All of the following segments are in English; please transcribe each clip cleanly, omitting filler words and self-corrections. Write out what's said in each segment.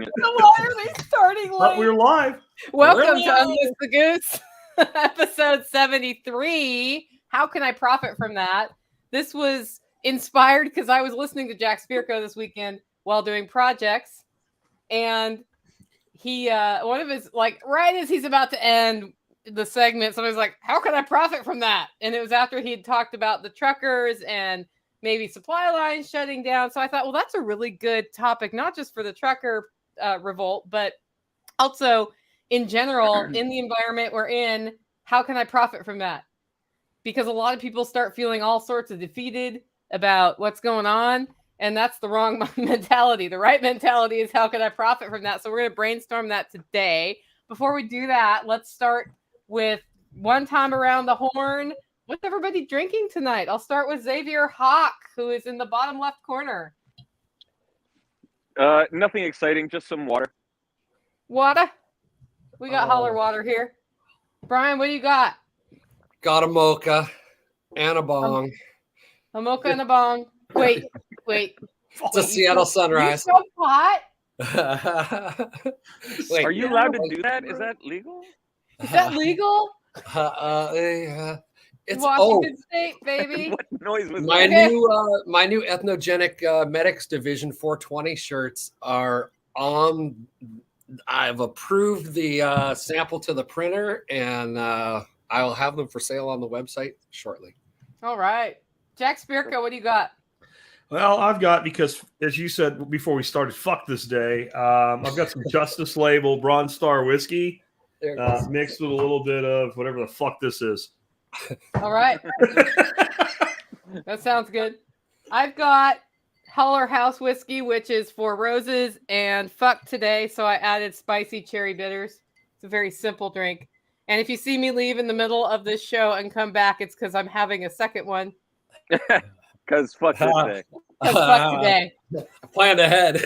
it. Why are they starting late? But we're live. Welcome to Unleash the Goose, episode 73. How can I profit from that? This was inspired because I was listening to Jack Spirko this weekend while doing projects, and he one of his, like, right as he's about to end the segment, somebody's like, how can I profit from that? And it was after he'd talked about the truckers and maybe supply lines shutting down. So I thought, well, that's a really good topic, not just for the trucker revolt, but also in general, in the environment we're in. How can I profit from that? Because a lot of people start feeling all sorts of defeated about what's going on. And that's the wrong mentality. The right mentality is, how can I profit from that? So we're going to brainstorm that today. Before we do that, let's start with one time around the horn. What's everybody drinking tonight? I'll start with Xavier Hawk, who is in the bottom left corner. Nothing exciting, just some water. Water? We got holler water here. Brian, what do you got? Got a mocha and a bong. A mocha and a bong. Wait. It's a Seattle Sunrise. You so hot? Wait, Are you allowed to do that? Is that legal? Is that legal? It's Washington State, baby. What noise was my that? my new ethnogenic medics division 420 shirts are on. I've approved the sample to the printer, and I will have them for sale on the website shortly. All right, Jack Spirko, what do you got? Well, I've got, because as you said before we started, fuck this day. I've got some Justice Label Bronze Star whiskey mixed with a little bit of whatever the fuck this is. All right. That sounds good. I've got Holler House whiskey, which is 4 roses and fuck today. So I added spicy cherry bitters. It's a very simple drink. And if you see me leave in the middle of this show and come back, it's because I'm having a second one. Because fuck this day. Fuck today. I planned ahead.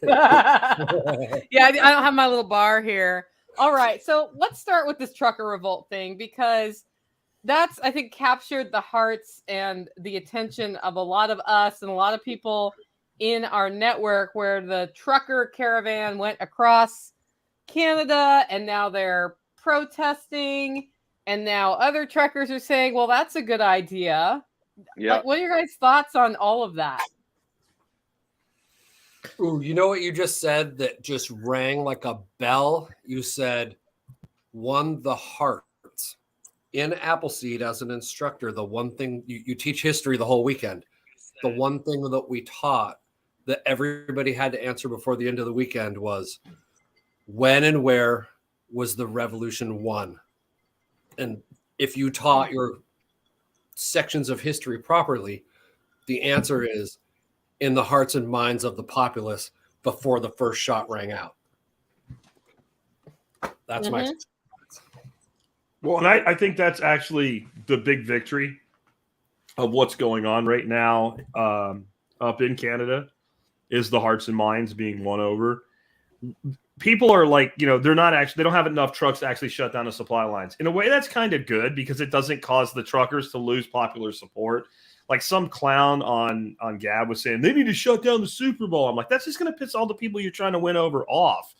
Yeah, I don't have my little bar here. All right, so let's start with this trucker revolt thing, because that's, I think, captured the hearts and the attention of a lot of us and a lot of people in our network, where the trucker caravan went across Canada and now they're protesting, and now other truckers are saying, well, that's a good idea. Yeah. Like, what are your guys' thoughts on all of that? Ooh, you know what you just said that just rang like a bell? You said, won the heart. In Appleseed, as an instructor, the one thing you teach history the whole weekend, the one thing that we taught that everybody had to answer before the end of the weekend was, when and where was the revolution won? And if you taught your sections of history properly, the answer is in the hearts and minds of the populace before the first shot rang out. That's my. Well, and I think that's actually the big victory of what's going on right now up in Canada, is the hearts and minds being won over. People are like, they don't have enough trucks to actually shut down the supply lines. In a way, that's kind of good, because it doesn't cause the truckers to lose popular support. Like some clown on Gab was saying, they need to shut down the Super Bowl. I'm like, that's just going to piss all the people you're trying to win over off.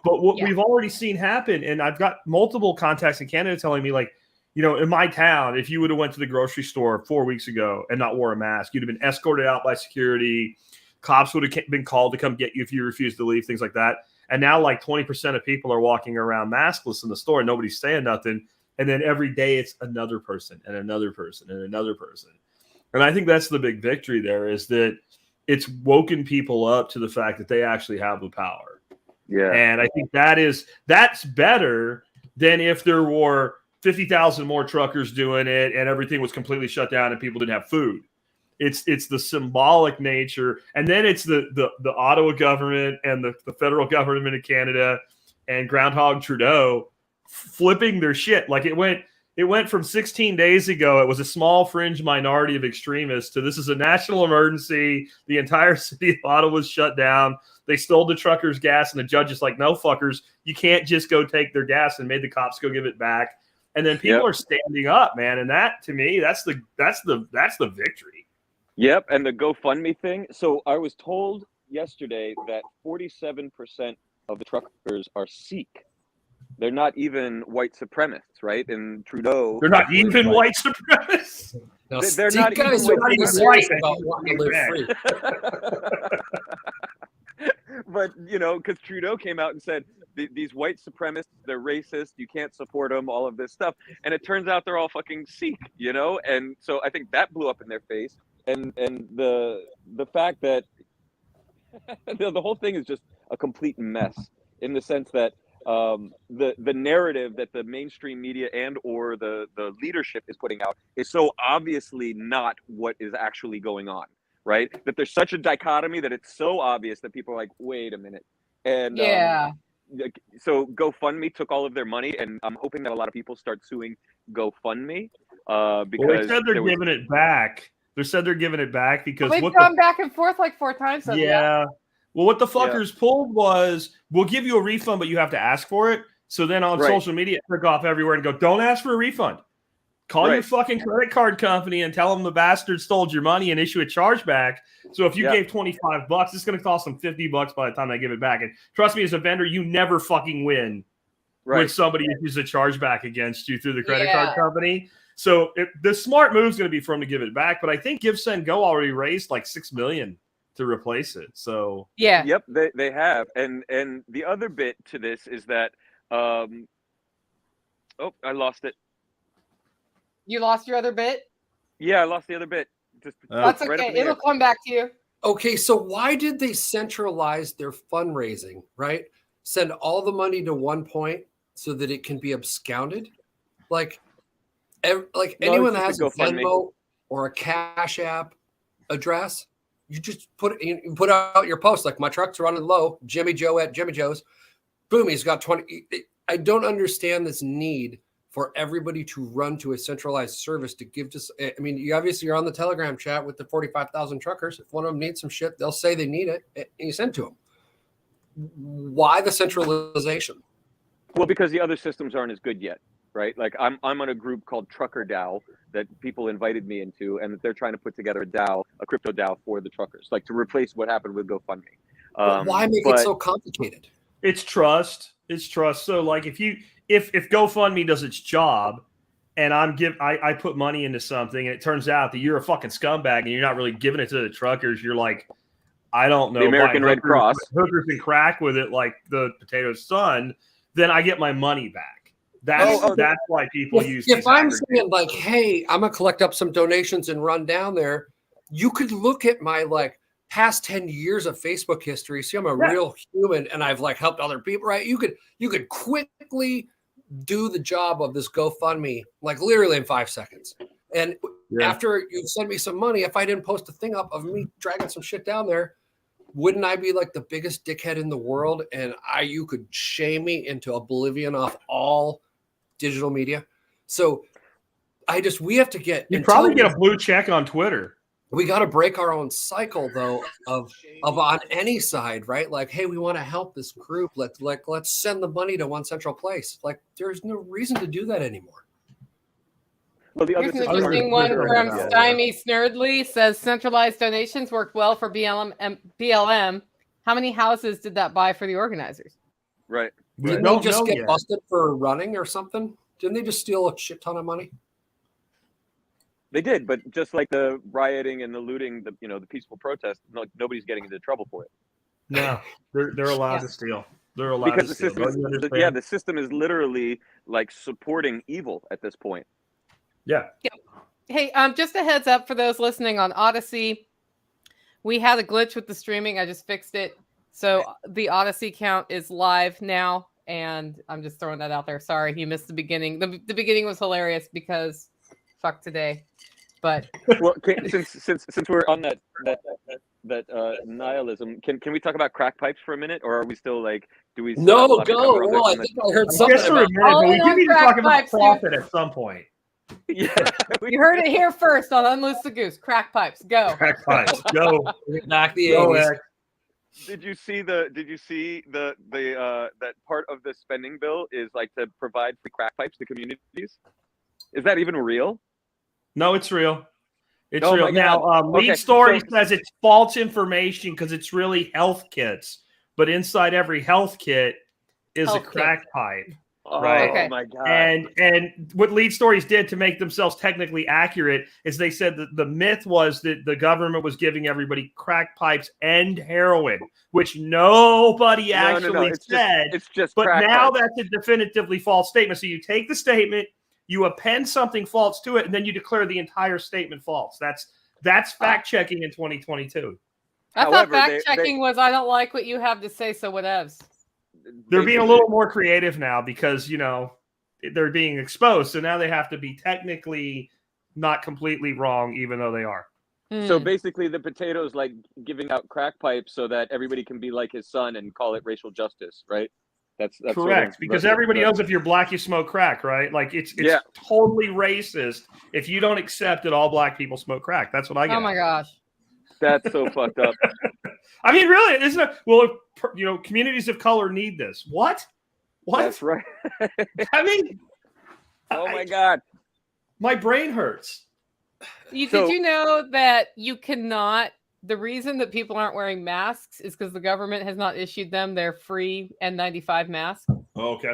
But what we've already seen happen, and I've got multiple contacts in Canada telling me, like, in my town, if you would have went to the grocery store 4 weeks ago and not wore a mask, you'd have been escorted out by security. Cops would have been called to come get you if you refused to leave, things like that. And now, like, 20% of people are walking around maskless in the store, and nobody's saying nothing. And then every day it's another person and another person and another person. And I think that's the big victory there, is that it's woken people up to the fact that they actually have the power. Yeah. And I think that's better than if there were 50,000 more truckers doing it and everything was completely shut down and people didn't have food. It's the symbolic nature. And then it's the Ottawa government and the federal government of Canada and Groundhog Trudeau flipping their shit. Like, it went from 16 days ago, it was a small fringe minority of extremists, to this is a national emergency. The entire city of Ottawa was shut down. They stole the truckers' gas, and the judge is like, no, fuckers, you can't just go take their gas, and made the cops go give it back. And then people are standing up, man. And that, to me, that's the victory. Yep. And the GoFundMe thing. So I was told yesterday that 47% of the truckers are Sikh. They're not even white supremacists, right? And Trudeau. They're not was even like- white supremacists. Now, They're Sikh not even guys are white pretty supremacists. serious White. about wanting to live free. But because Trudeau came out and said these white supremacists, they're racist, you can't support them, all of this stuff, and it turns out they're all fucking Sikh, and so I think that blew up in their face, and the fact that the whole thing is just a complete mess in the sense that the narrative that the mainstream media and or the leadership is putting out is so obviously not what is actually going on, right? That there's such a dichotomy that it's so obvious that people are like, wait a minute. And Yeah. so GoFundMe took all of their money, and I'm hoping that a lot of people start suing GoFundMe because they said they're giving it back. They said they're giving it back because We've gone back and forth like 4 times. So yeah. Well, what the fuckers pulled was, we'll give you a refund, but you have to ask for it. So then on social media, click off everywhere and go, don't ask for a refund. Call your fucking credit card company and tell them the bastard stole your money and issue a chargeback. So if you gave $25, it's going to cost them $50 by the time they give it back. And trust me, as a vendor, you never fucking win when somebody issues a chargeback against you through the credit card company. So the smart move is going to be for them to give it back. But I think Give, Send, Go already raised like $6 million to replace it. So yep, they have. And the other bit to this is that I lost it. You lost your other bit? Yeah, I lost the other bit. That's okay. It'll come back to you. Okay, so why did they centralize their fundraising, right? Send all the money to one point so that it can be absconded? Like anyone that has a Venmo or a Cash App address, you just put out your post like, my truck's running low, Jimmy Joe at Jimmy Joe's. Boom, he's got 20. I don't understand this need for everybody to run to a centralized service to give to. I mean, you're on the Telegram chat with the 45,000 truckers. If one of them needs some shit, they'll say they need it, and you send to them. Why the centralization? Well, because the other systems aren't as good yet, right? Like I'm on a group called Trucker DAO that people invited me into, and they're trying to put together a DAO, a crypto DAO for the truckers, like to replace what happened with GoFundMe. Why make it so complicated? It's trust. It's trust. So like if GoFundMe does its job and I put money into something and it turns out that you're a fucking scumbag and you're not really giving it to the truckers, you're like, I don't know, the American Red Cross hookers and crack with it like the potato sun, then I get my money back. That's why people use. If I'm saying like, hey, I'm gonna collect up some donations and run down there, you could look at my past 10 years of Facebook history. See, I'm a real human and I've helped other people, right? You could quickly do the job of this GoFundMe, literally in 5 seconds. And after you send me some money, if I didn't post a thing up of me dragging some shit down there, wouldn't I be the biggest dickhead in the world? And you could shame me into oblivion off all digital media. So we have to get, you probably get a blue check on Twitter. We got to break our own cycle though of on any side, right? Like, hey, we want to help this group. Let's send the money to one central place. There's no reason to do that anymore. Well, here's an interesting one from Stymie Snurdly says centralized donations worked well for BLM. How many houses did that buy for the organizers? Right. Didn't they just get busted for running or something? Didn't they just steal a shit ton of money? They did, but just like the rioting and the looting, the peaceful protest, nobody's getting into trouble for it. No, they're allowed to steal. They're allowed because to steal. The system is literally supporting evil at this point. Yeah. Hey, just a heads up for those listening on Odyssey. We had a glitch with the streaming. I just fixed it. So the Odyssey count is live now. And I'm just throwing that out there. Sorry, you missed the beginning. The beginning was hilarious because fuck today. But well, since we're on that nihilism, can we talk about crack pipes for a minute, or are we still do we? No, go. No, I think I heard something about. But we do need to talk about profit at some point. Yeah, you heard it here first on Unloose the Goose. Crack pipes, go. Crack pipes, go. Back the 80s. Did you see the that part of the spending bill is to provide free crack pipes to communities? Is that even real? No, it's real. It's Oh real. my Now, God. Lead Okay, Story so- says it's false information because it's really health kits, but inside every health kit is Health a crack pipe. Oh Right. Okay. my God. And what Lead Stories did to make themselves technically accurate is they said that the myth was that the government was giving everybody crack pipes and heroin, which nobody actually It's said. just But crack now pipes. that's a definitively false statement. So you take the statement, you append something false to it, and then you declare the entire statement false. That's fact checking in 2022. I thought However, fact checking was I don't like what you have to say, so whatevs. They're being a Basically. little more creative now because, they're being exposed. So now they have to be technically not completely wrong, even though they are. So Hmm. basically, the potato's like giving out crack pipes so that everybody can be like his son and call it racial justice, right? That's Correct, because everybody knows if you're black, you smoke crack, right? Like it's Yeah. totally racist if you don't accept that all black people smoke crack. That's what I get. Oh my gosh. That's so fucked up. I mean, really, isn't it? Well, communities of color need this. What? That's right. I mean, Oh my God. my brain hurts. Did So- you know that you cannot? The reason that people aren't wearing masks is because the government has not issued them their free N95 masks. Oh, okay.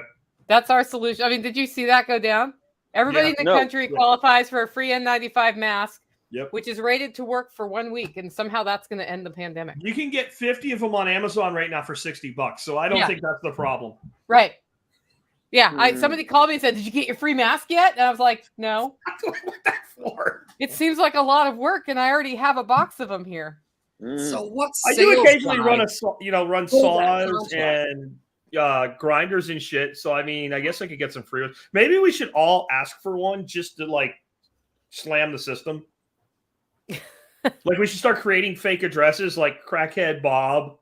That's our solution. I mean, did you see that go down? Everybody Yeah. in the No. country qualifies for a free N95 mask, Yep. which is rated to work for 1 week, and somehow that's going to end the pandemic. You can get 50 of them on Amazon right now for $60. So I don't Yeah. think that's the problem. Right. Yeah. Hmm. Somebody called me and said, "Did you get your free mask yet?" And I was like, "No." What that for? It seems like a lot of work, and I already have a box of them here. Mm. So what's I do occasionally run saws contract. and grinders and shit. So I mean, I guess I could get some free ones. Maybe we should all ask for one just to like slam the system. Like we should start creating fake addresses like Crackhead Bob,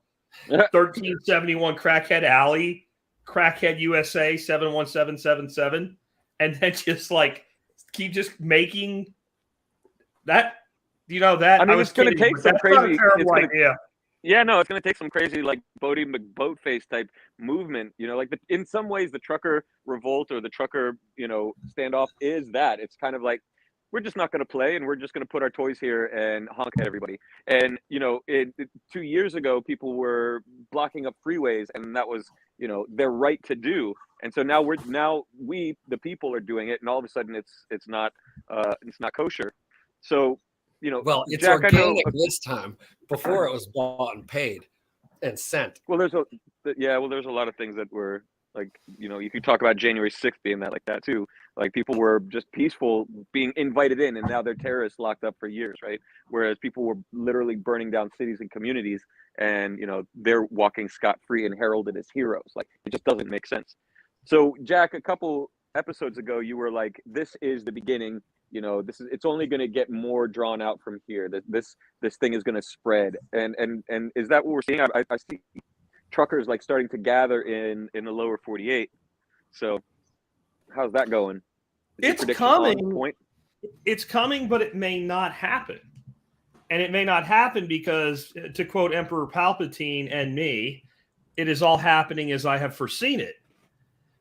1371 Crackhead Alley, Crackhead USA 71777, and then just like keep just making that. That I mean, was it's going to kidding, take but some that's not a crazy. terrible idea. Yeah, no, it's going to take some crazy like Bodie McBoatface type movement. Like in some ways, the trucker revolt or the trucker standoff is that. It's kind of like we're just not going to play, and we're just going to put our toys here and honk at everybody. And 2 years ago, people were blocking up freeways, and that was their right to do. And so now we the people are doing it, and all of a sudden it's not kosher. So. Well, it's Jack, organic this time. Before it was bought and paid and sent. Well, there's a lot of things that were like, you could talk about January 6th being that like that too. Like people were just peaceful being invited in, and now they're terrorists locked up for years, right? Whereas people were literally burning down cities and communities, and they're walking scot-free and heralded as heroes. Like it just doesn't make sense. So Jack, a couple episodes ago, you were like, "This is the beginning." It's only going to get more drawn out from here. This thing is going to spread, and is that what we're seeing? I see truckers like starting to gather in the lower 48. So, how's that going? Is your It's prediction on coming. point? It's coming, but it may not happen. And it may not happen because, to quote Emperor Palpatine and me, it is all happening as I have foreseen it.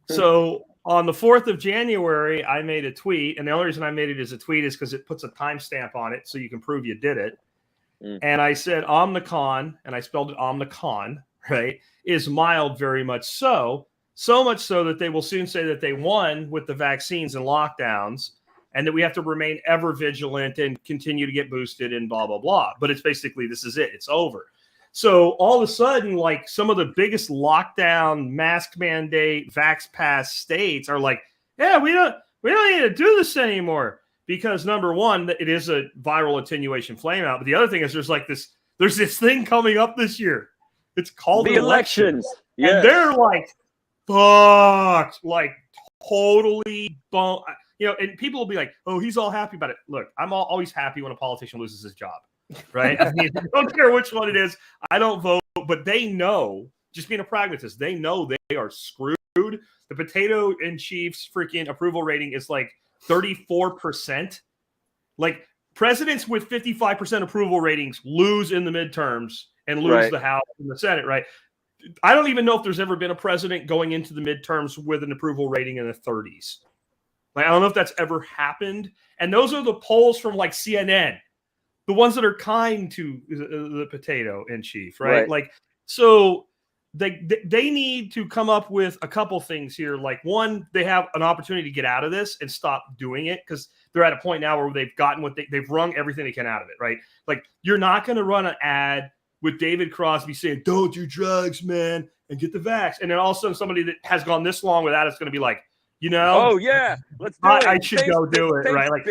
So on the 4th of January, I made a tweet, and the only reason I made it as a tweet is because it puts a timestamp on it so you can prove you did it. And I said Omnicon, and I spelled it Omnicon, right, is mild very much so much so that they will soon say that they won with the vaccines and lockdowns, and that we have to remain ever vigilant and continue to get boosted and blah, blah, blah. But it's basically, this is it. It's over. So all of a sudden, like some of the biggest lockdown, mask mandate, vax pass states are like, yeah, we don't need to do this anymore, because number one, it is a viral attenuation flame out. But the other thing is there's this thing coming up this year. It's called The elections. And they're like, fuck, like totally bummed. And people will be like, oh, he's all happy about it. Look, I'm always happy when a politician loses his job. Right? I mean, I don't care which one it is. I don't vote, but they know, just being a pragmatist, they know they are screwed. The Potato and Chiefs freaking approval rating is like 34%. Like presidents with 55% approval ratings lose in the midterms and lose the House and the Senate, right? I don't even know if there's ever been a president going into the midterms with an approval rating in the 30s. Like, I don't know if that's ever happened. And those are the polls from like CNN. the ones that are kind to the potato in chief, right? Like, so they need to come up with a couple things here. Like, one, they have an opportunity to get out of this and stop doing it because they're at a point now where they've gotten what they've wrung everything they can out of it, right? Like, you're not going to run an ad with David Crosby saying, "Don't do drugs, man, and get the vax." And then all of a sudden somebody that has gone this long without it's going to be like, you know, oh yeah, let's do it. I should go do it, right? Like,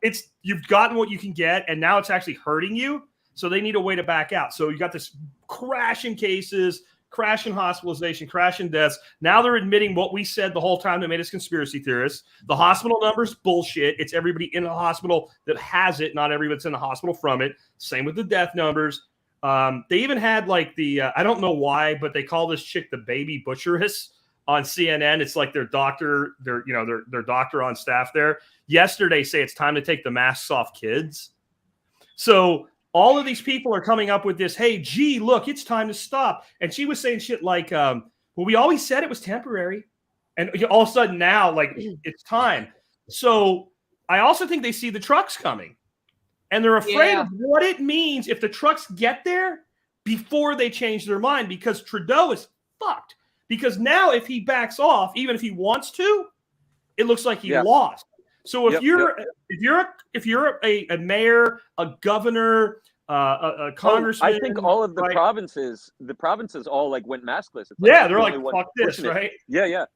it's you've gotten what you can get, and now it's actually hurting you. So they need a way to back out. So you got this crash in cases, crash in hospitalization, crash in deaths. Now they're admitting what we said the whole time that made us conspiracy theorists. The hospital numbers, bullshit. It's everybody in the hospital that has it, not everybody that's in the hospital from it. Same with the death numbers. They even had like the I don't know why, but they call this chick the baby butcheress on CNN. It's like their doctor, their doctor on staff there. Yesterday say it's time to take the masks off kids. So all of these people are coming up with this, hey, gee, look, it's time to stop. And she was saying shit like, well, we always said it was temporary. And all of a sudden now, like, it's time. So I also think they see the trucks coming. And they're afraid of what it means if the trucks get there before they change their mind, because Trudeau is fucked. Because now if he backs off, even if he wants to, it looks like he lost. So if you're a mayor, a governor, a congressman, I think all of the provinces all like went maskless. It's like, they're like, fuck this, right? Yeah.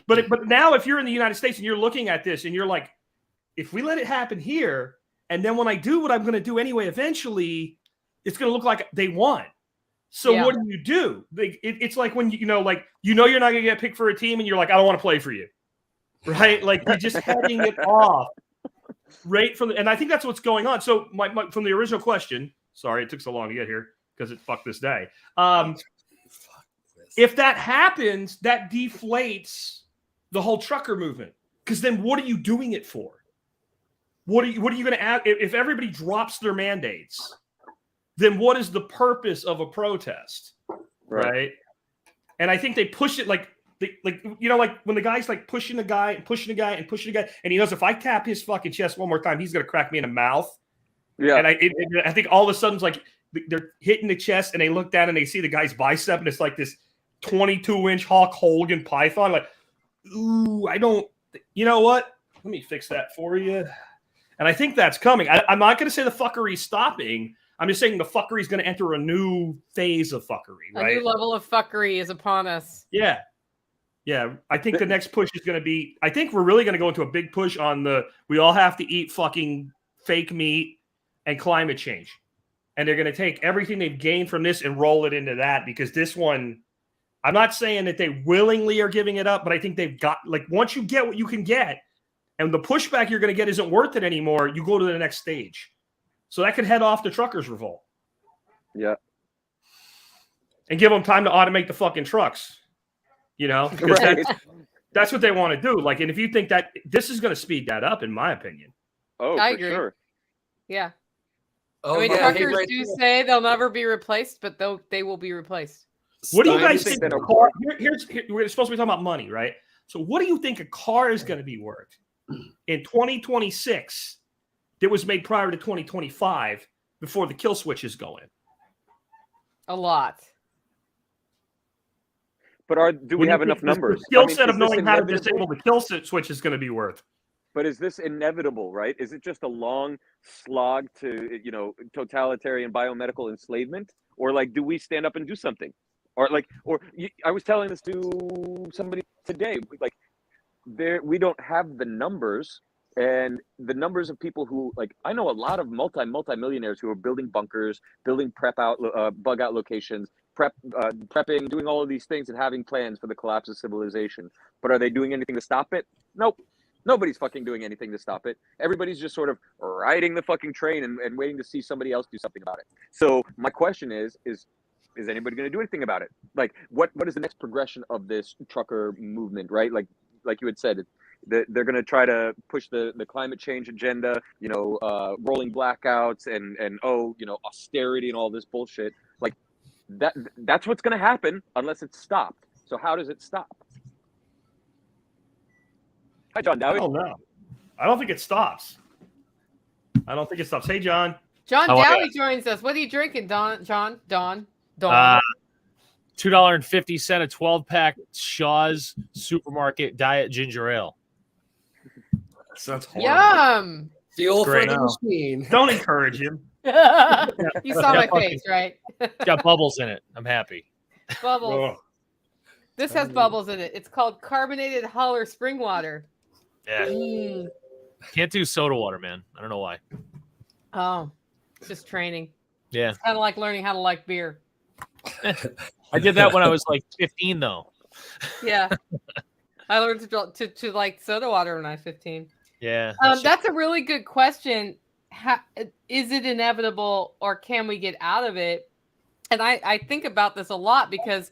But now if you're in the United States and you're looking at this and you're like, if we let it happen here, and then when I do what I'm going to do anyway, eventually it's going to look like they won. So what do? It's like when you're not going to get picked for a team and you're like, I don't want to play for you. Right? Like, you're just heading it off right from and I think that's what's going on. So from the original question, sorry it took so long to get here because it fucked this day. If that happens, that deflates the whole trucker movement. Because then what are you doing it for? What are you going to add if everybody drops their mandates? Then what is the purpose of a protest? Right? And I think they push it like when the guy's like pushing a guy, and he knows if I tap his fucking chest one more time, he's gonna crack me in the mouth. Yeah. And I think all of a sudden it's like they're hitting the chest, and they look down and they see the guy's bicep, and it's like this 22-inch Hulk Hogan python. Like, ooh, I don't. You know what? Let me fix that for you. And I think that's coming. I'm not going to say the fuckery's stopping. I'm just saying the fuckery is going to enter a new phase of fuckery, right? A new level of fuckery is upon us. Yeah. Yeah. I think the next push is going to be, I think we're really going to go into a big push on we all have to eat fucking fake meat and climate change. And they're going to take everything they've gained from this and roll it into that, because this one, I'm not saying that they willingly are giving it up, but I think they've got, like, once you get what you can get and the pushback you're going to get isn't worth it anymore, you go to the next stage. So that could head off the truckers' revolt. Yeah. And give them time to automate the fucking trucks. You know? Because that's what they want to do. Like, and if you think that this is going to speed that up, in my opinion. Oh, I for agree. sure. Yeah. Oh, I mean, yeah. truckers do say they'll never be replaced, but they will be replaced. What do you guys think a car? We're supposed to be talking about money, right? So what do you think a car is going to be worth in 2026 that was made prior to 2025 before the kill switches go in? A lot. But do we have enough numbers? The skill set of knowing how to disable the kill switch is going to be worth. But is this inevitable, right? Is it just a long slog to, totalitarian biomedical enslavement? Or, like, do we stand up and do something? I was telling this to somebody today, like, we don't have the numbers, and the numbers of people who, like, I know a lot of multi-millionaires who are building bunkers, building bug out locations, prepping, doing all of these things and having plans for the collapse of civilization. But are they doing anything to stop it? Nope. Nobody's fucking doing anything to stop it. Everybody's just sort of riding the fucking train and waiting to see somebody else do something about it. So my question is anybody going to do anything about it? Like, what is the next progression of this trucker movement, right? Like you had said, they're going to try to push the climate change agenda, rolling blackouts and austerity and all this bullshit. Like, that's what's going to happen unless it's stopped. So how does it stop? Hi, Jon Dowie. I don't know. I don't think it stops. Hey, John. Jon How are Dowie joins us. What are you drinking, Don? $2.50 a 12-pack Shaw's Supermarket Diet Ginger Ale. Sounds horrible. Yum. Fuel for Great. the No. machine. Don't encourage him. You saw my face, right? It's got bubbles in it. I'm happy. Bubbles. Oh. This has bubbles in it. It's called carbonated holler spring water. Yeah. Mm. Can't do soda water, man. I don't know why. Oh, it's just training. Yeah. It's kind of like learning how to like beer. I did that when I was like 15, though. Yeah. I learned to like soda water when I was 15. Yeah. That's a really good question. Is it inevitable or can we get out of it? And I think about this a lot because,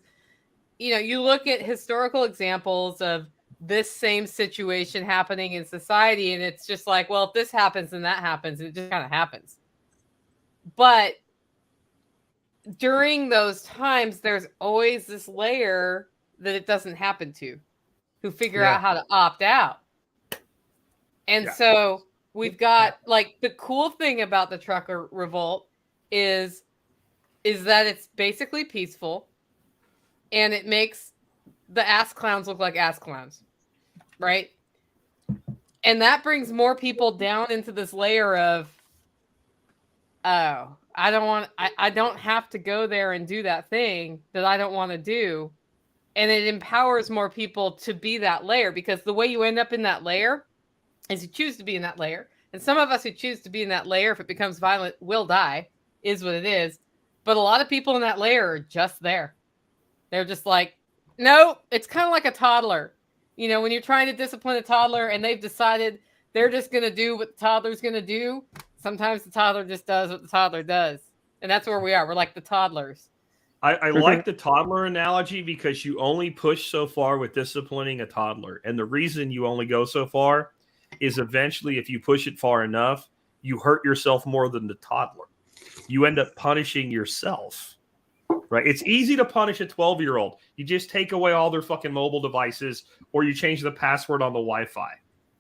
you look at historical examples of this same situation happening in society, and it's just like, well, if this happens, then that happens. And it just kind of happens. But during those times, there's always this layer that it doesn't happen to, who figure out how to opt out. And so we've got like the cool thing about the trucker revolt is that it's basically peaceful and it makes the ass clowns look like ass clowns, right? And that brings more people down into this layer of, oh, I don't have to go there and do that thing that I don't want to do. And it empowers more people to be that layer, because the way you end up in that layer is you choose to be in that layer. And some of us who choose to be in that layer, if it becomes violent, will die, is what it is. But a lot of people in that layer are just there. They're just like, no, it's kind of like a toddler. When you're trying to discipline a toddler and they've decided they're just going to do what the toddler's going to do, sometimes the toddler just does what the toddler does. And that's where we are. We're like the toddlers. I like the toddler analogy because you only push so far with disciplining a toddler. And the reason you only go so far is eventually, if you push it far enough, you hurt yourself more than the toddler. You end up punishing yourself, right? It's easy to punish a 12-year-old. You just take away all their fucking mobile devices, or you change the password on the Wi-Fi,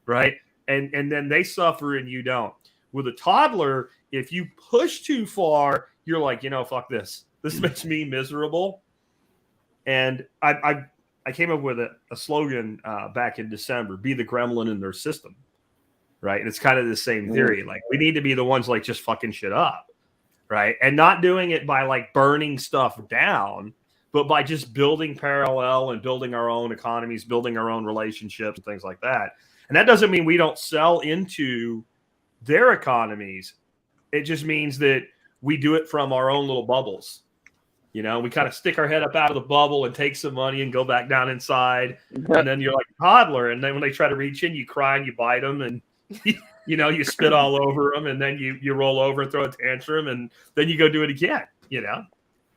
right? And then they suffer and you don't. With a toddler, if you push too far, you're like, fuck this. This makes me miserable. And I came up with a slogan back in December: be the gremlin in their system, right? And it's kind of the same theory. Like, we need to be the ones like just fucking shit up, right? And not doing it by like burning stuff down, but by just building parallel and building our own economies, building our own relationships and things like that. And that doesn't mean we don't sell into their economies. It just means that we do it from our own little bubbles. We kind of stick our head up out of the bubble and take some money and go back down inside. And then you're like a toddler. And then when they try to reach in, you cry and you bite them and, you spit all over them. And then you roll over and throw a tantrum. And then you go do it again,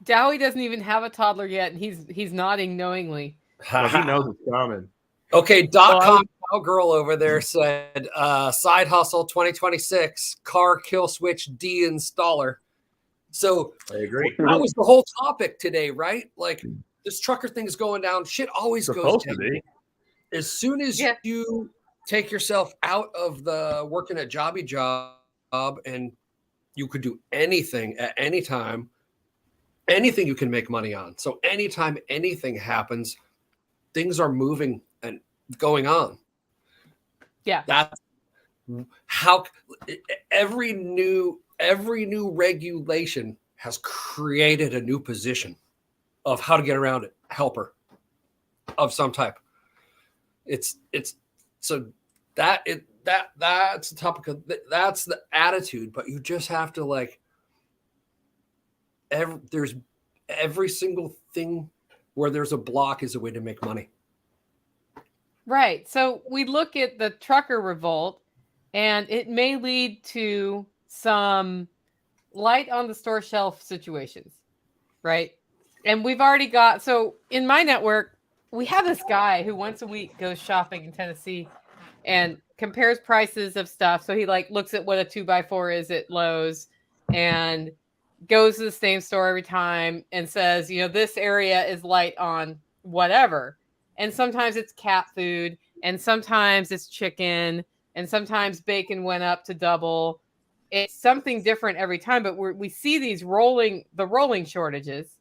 Dowie doesn't even have a toddler yet. And he's nodding knowingly. Well, he knows it's coming. Okay, .com cowgirl over there said, side hustle 2026, car kill switch de-installer. So I agree. That was the whole topic today, right? Like, this trucker thing is going down. Shit always goes down. As soon as you take yourself out of the working a jobby job and you could do anything at any time, anything you can make money on. So anytime anything happens, things are moving and going on. Yeah. That's how every new regulation has created a new position of how to get around it, helper of some type. It's so that's the topic of that's the attitude, but you just have to like there's every single thing where there's a block is a way to make money. Right. So we look at the trucker revolt, and it may lead to some light on the store shelf situations, right? And we've already got, so in my network, we have this guy who once a week goes shopping in Tennessee and compares prices of stuff. So he like looks at what a 2x4 is at Lowe's and goes to the same store every time and says, this area is light on whatever. And sometimes it's cat food, and sometimes it's chicken, and sometimes bacon went up to double. it's something different every time. But we see these rolling shortages.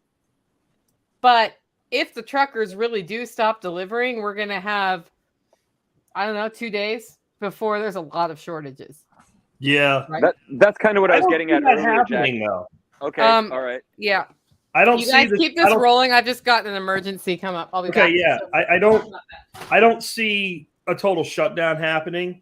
But if the truckers really do stop delivering, we're going to have, I don't know, 2 days before there's a lot of shortages. Yeah. Right? That's kind of what I was getting at earlier, Jack. Though. Okay, all right. Yeah. I don't You see guys this, keep this rolling. I've just got an emergency come up. I'll be back. Okay, yeah. I don't see a total shutdown happening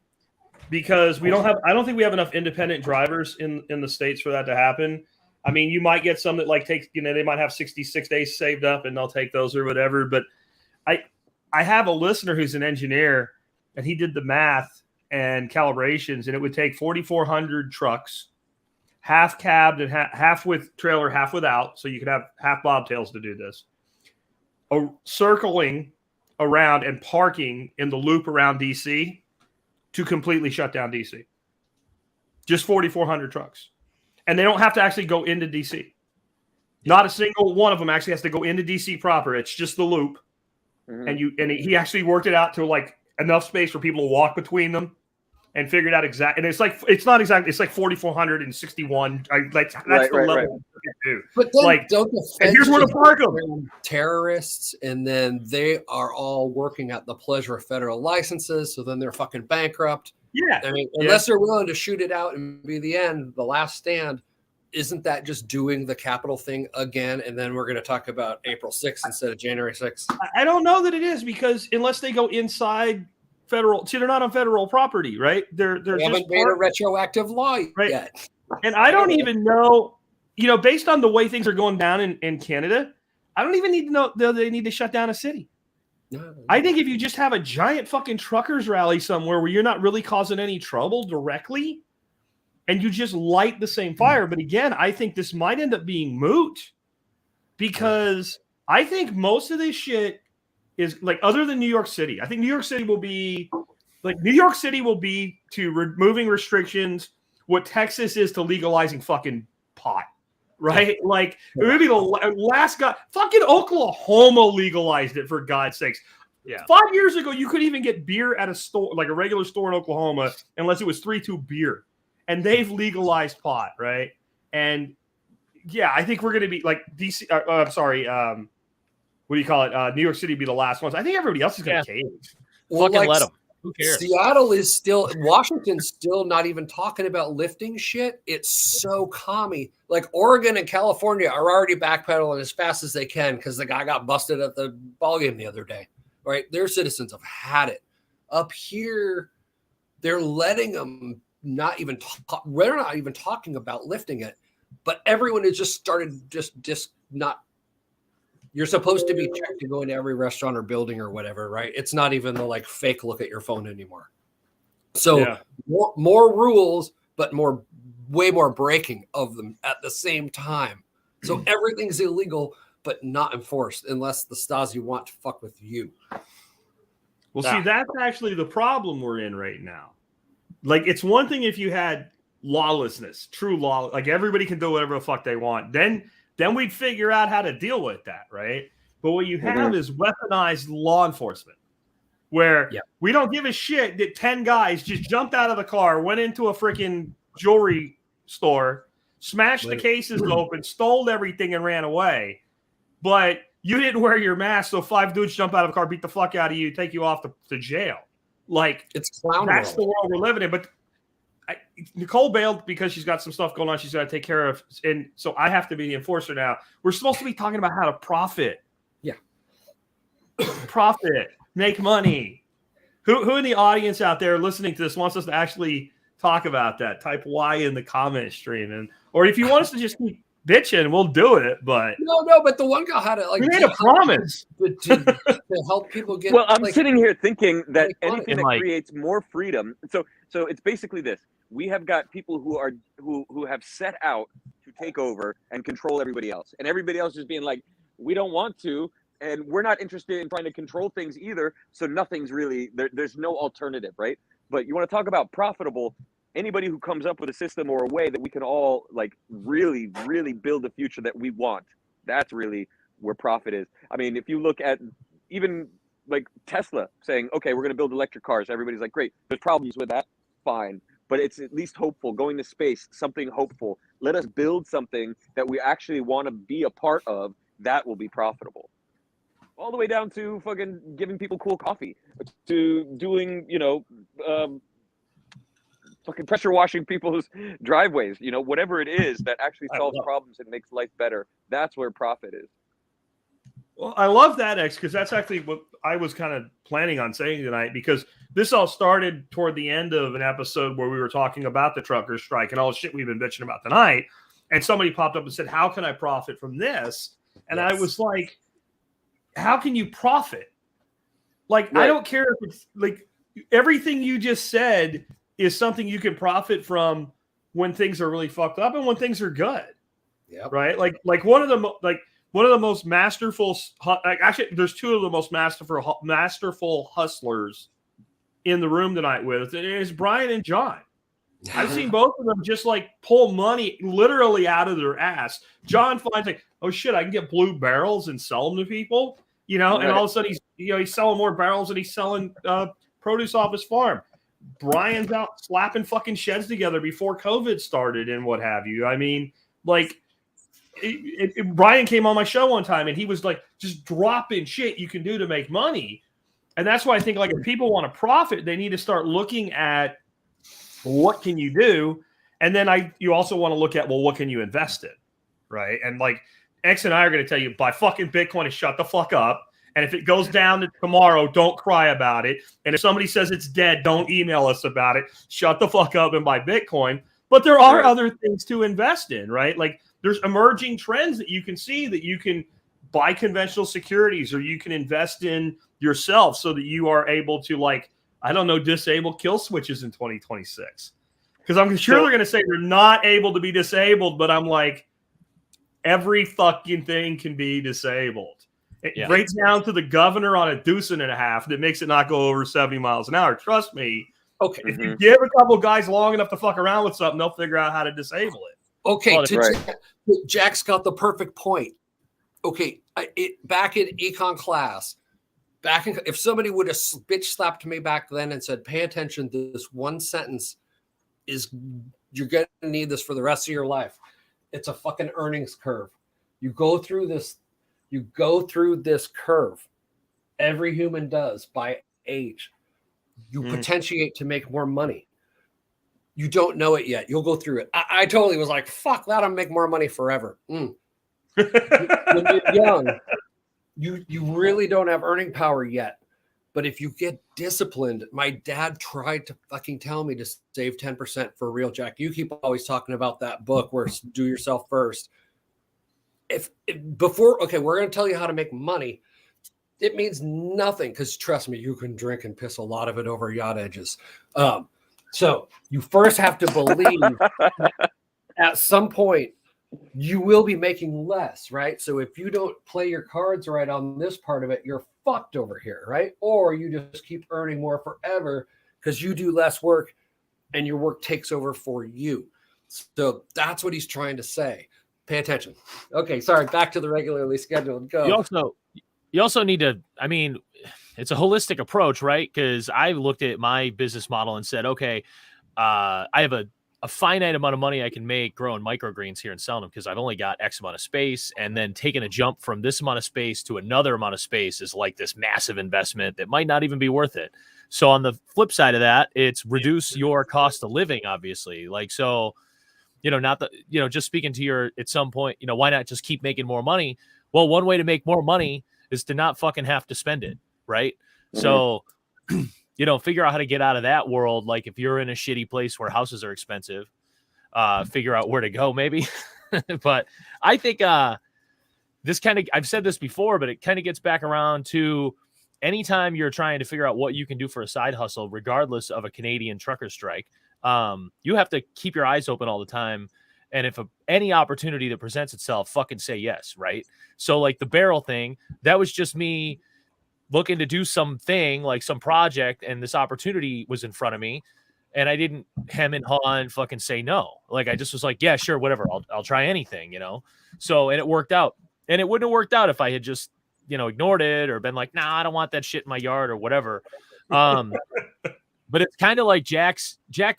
because I don't think we have enough independent drivers in the States for that to happen. I mean, you might get some that like take, they might have 66 days saved up and they'll take those or whatever. But I have a listener who's an engineer and he did the math and calibrations, and it would take 4,400 trucks, half cabbed and half with trailer, half without. So you could have half bobtails to do this. Circling around and parking in the loop around DC to completely shut down DC. Just 4,400 trucks. And they don't have to actually go into DC. Not a single one of them actually has to go into DC proper. It's just the loop. Mm-hmm. And he actually worked it out to like enough space for people to walk between them and figured out exactly. And it's like 4,461. That's the level. Right. But then like, don't the and here's where to park them. Terrorists, and then they are all working at the pleasure of federal licenses. So then they're fucking bankrupt. Yeah. I mean, unless they're willing to shoot it out and be the end, the last stand, isn't that just doing the Capitol thing again? And then we're going to talk about April 6th instead of January 6th. I don't know that it is, because unless they go inside federal, see, they're not on federal property, right? They haven't made a retroactive law yet. And I don't even know, based on the way things are going down in Canada, I don't even need to know that they need to shut down a city. No. I think if you just have a giant fucking truckers rally somewhere where you're not really causing any trouble directly and you just light the same fire. But again, I think this might end up being moot, because I think most of this shit is like, other than New York City, I think New York City will be to removing restrictions what Texas is to legalizing fucking pot. Right? Like, maybe the last guy, fucking Oklahoma legalized it, for God's sakes. Yeah. 5 years ago, you couldn't even get beer at a store, like a regular store in Oklahoma, unless it was 3-2 beer. And they've legalized pot, right? And yeah, I think we're going to be like DC. What do you call it? New York City be the last ones. I think everybody else is going to cave. Well, fucking let them. Who cares? Seattle is still, Washington's still not even talking about lifting shit. It's so commie. Like Oregon and California are already backpedaling as fast as they can because the guy got busted at the ballgame the other day, right? Their citizens have had it. Up here, they're letting them not even talk. We're not even talking about lifting it, but everyone has just started just not. You're supposed to be checked to go into every restaurant or building or whatever, right? It's not even the like fake look at your phone anymore. So more rules, but way more breaking of them at the same time. So everything's illegal, but not enforced unless the Stasi want to fuck with you. Well, see, that's actually the problem we're in right now. Like, it's one thing if you had lawlessness, true law, like everybody can do whatever the fuck they want. Then we'd figure out how to deal with that, right? But what you have is weaponized law enforcement, where we don't give a shit that 10 guys just jumped out of the car, went into a freaking jewelry store, smashed the cases open, stole everything, and ran away. But you didn't wear your mask, so 5 dudes jump out of the car, beat the fuck out of you, take you off to jail. Like, it's clown that's the world we're living in. But Nicole bailed because she's got some stuff going on she's got to take care of, and so I have to be the enforcer now. We're supposed to be talking about how to profit. Yeah. Profit. Make money. Who in the audience out there listening to this wants us to actually talk about that? Type Y in the comment stream. Or if you want us to just keep bitching, we'll do it. But no, but the one guy had it like we made a promise to help people get. Well, I'm sitting here thinking that anything that creates more freedom. So it's basically this. We have got people who have set out to take over and control everybody else, and everybody else is being like, we don't want to, and we're not interested in trying to control things either. So nothing's really there's no alternative, right? But you want to talk about profitable? Anybody who comes up with a system or a way that we can all like really, really build the future that we want, that's really where profit is. I mean, if you look at even like Tesla saying, okay, we're going to build electric cars, everybody's like, great. There's problems with that, fine. but it's at least hopeful. Going to space, something hopeful. Let us build something that we actually want to be a part of. That will be profitable. All the way down to fucking giving people cool coffee, to doing, fucking pressure washing people's driveways, whatever it is that actually solves problems and makes life better. That's where profit is. Well, I love that, X, because that's actually what I was kind of planning on saying tonight, because this all started toward the end of an episode where we were talking about the trucker strike and all the shit we've been bitching about tonight. And somebody popped up and said, how can I profit from this? And I was like, how can you profit? Like, right. I don't care if it's like everything you just said is something you can profit from when things are really fucked up and when things are good. Yeah. Right. Like one of the most masterful, actually, there's two of the most masterful hustlers in the room tonight with it is Brian and John. I've seen both of them just like pull money literally out of their ass. John finds like, oh shit, I can get blue barrels and sell them to people, and all of a sudden he's selling more barrels and he's selling produce off his farm. Brian's out slapping fucking sheds together before COVID started and what have you. I mean, like, Brian came on my show one time and he was like just dropping shit you can do to make money. And that's why I think like if people want to profit, they need to start looking at what can you do? And then you also want to look at, well, what can you invest in? Right. And like X and I are going to tell you buy fucking Bitcoin and shut the fuck up. And if it goes down to tomorrow, don't cry about it. And if somebody says it's dead, don't email us about it. Shut the fuck up and buy Bitcoin. But there are other things to invest in, right? Like there's emerging trends that you can see that you can buy conventional securities or you can invest in yourself so that you are able to, like, I don't know, disable kill switches in 2026. Because I'm sure they're going to say they're not able to be disabled, but I'm like, every fucking thing can be disabled. It breaks down to the governor on a deucing and a half that makes it not go over 70 miles an hour. Trust me. Okay. If you give a couple guys long enough to fuck around with something, they'll figure out how to disable it. Okay. Jack's got the perfect point. Okay. Back in econ class, if somebody would have bitch slapped me back then and said, pay attention to this one sentence you're going to need this for the rest of your life. It's a fucking earnings curve. You go through this curve. Every human does by age. You potentiate to make more money. You don't know it yet. You'll go through it. I totally was like, fuck that. I'll make more money forever. When you're young, you really don't have earning power yet. But if you get disciplined, my dad tried to fucking tell me to save 10% for real, Jack. You keep always talking about that book where do yourself first. We're going to tell you how to make money. It means nothing because trust me, you can drink and piss a lot of it over yacht edges. So you first have to believe that at some point you will be making less, right? So if you don't play your cards right on this part of it, you're fucked over here, right? Or you just keep earning more forever because you do less work and your work takes over for you. So that's what he's trying to say. Pay attention. Okay, sorry. Back to the regularly scheduled. Go. You also need to, I mean, it's a holistic approach, right? Because I looked at my business model and said, okay, I have a finite amount of money I can make growing microgreens here and selling them because I've only got X amount of space. And then taking a jump from this amount of space to another amount of space is like this massive investment that might not even be worth it. So on the flip side of that, it's reduce your cost of living, obviously. Like, so, just speaking to your, at some point, why not just keep making more money? Well, one way to make more money is to not fucking have to spend it. Right. Mm-hmm. So, figure out how to get out of that world. Like if you're in a shitty place where houses are expensive, figure out where to go maybe. But I think this kind of, I've said this before, but it kind of gets back around to anytime you're trying to figure out what you can do for a side hustle, regardless of a Canadian trucker strike, you have to keep your eyes open all the time. And if any opportunity that presents itself, fucking say yes. Right. So like the barrel thing, that was just me looking to do something like some project, and this opportunity was in front of me, and I didn't hem and haw and fucking say no. Like I just was like, yeah, sure, whatever. I'll try anything, So, and it worked out, and it wouldn't have worked out if I had just, ignored it or been like, nah, I don't want that shit in my yard or whatever. But But it's kind of like Jack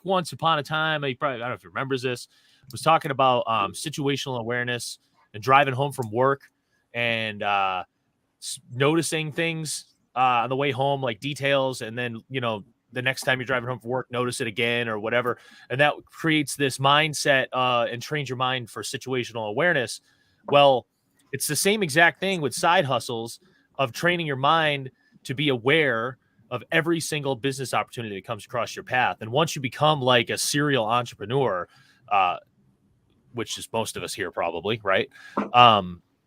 once upon a time, he probably, I don't know if he remembers this, was talking about situational awareness and driving home from work and noticing things on the way home, like details. And then, the next time you're driving home from work, notice it again or whatever. And that creates this mindset and trains your mind for situational awareness. Well, it's the same exact thing with side hustles of training your mind to be aware of every single business opportunity that comes across your path. And once you become like a serial entrepreneur, which is most of us here probably, right?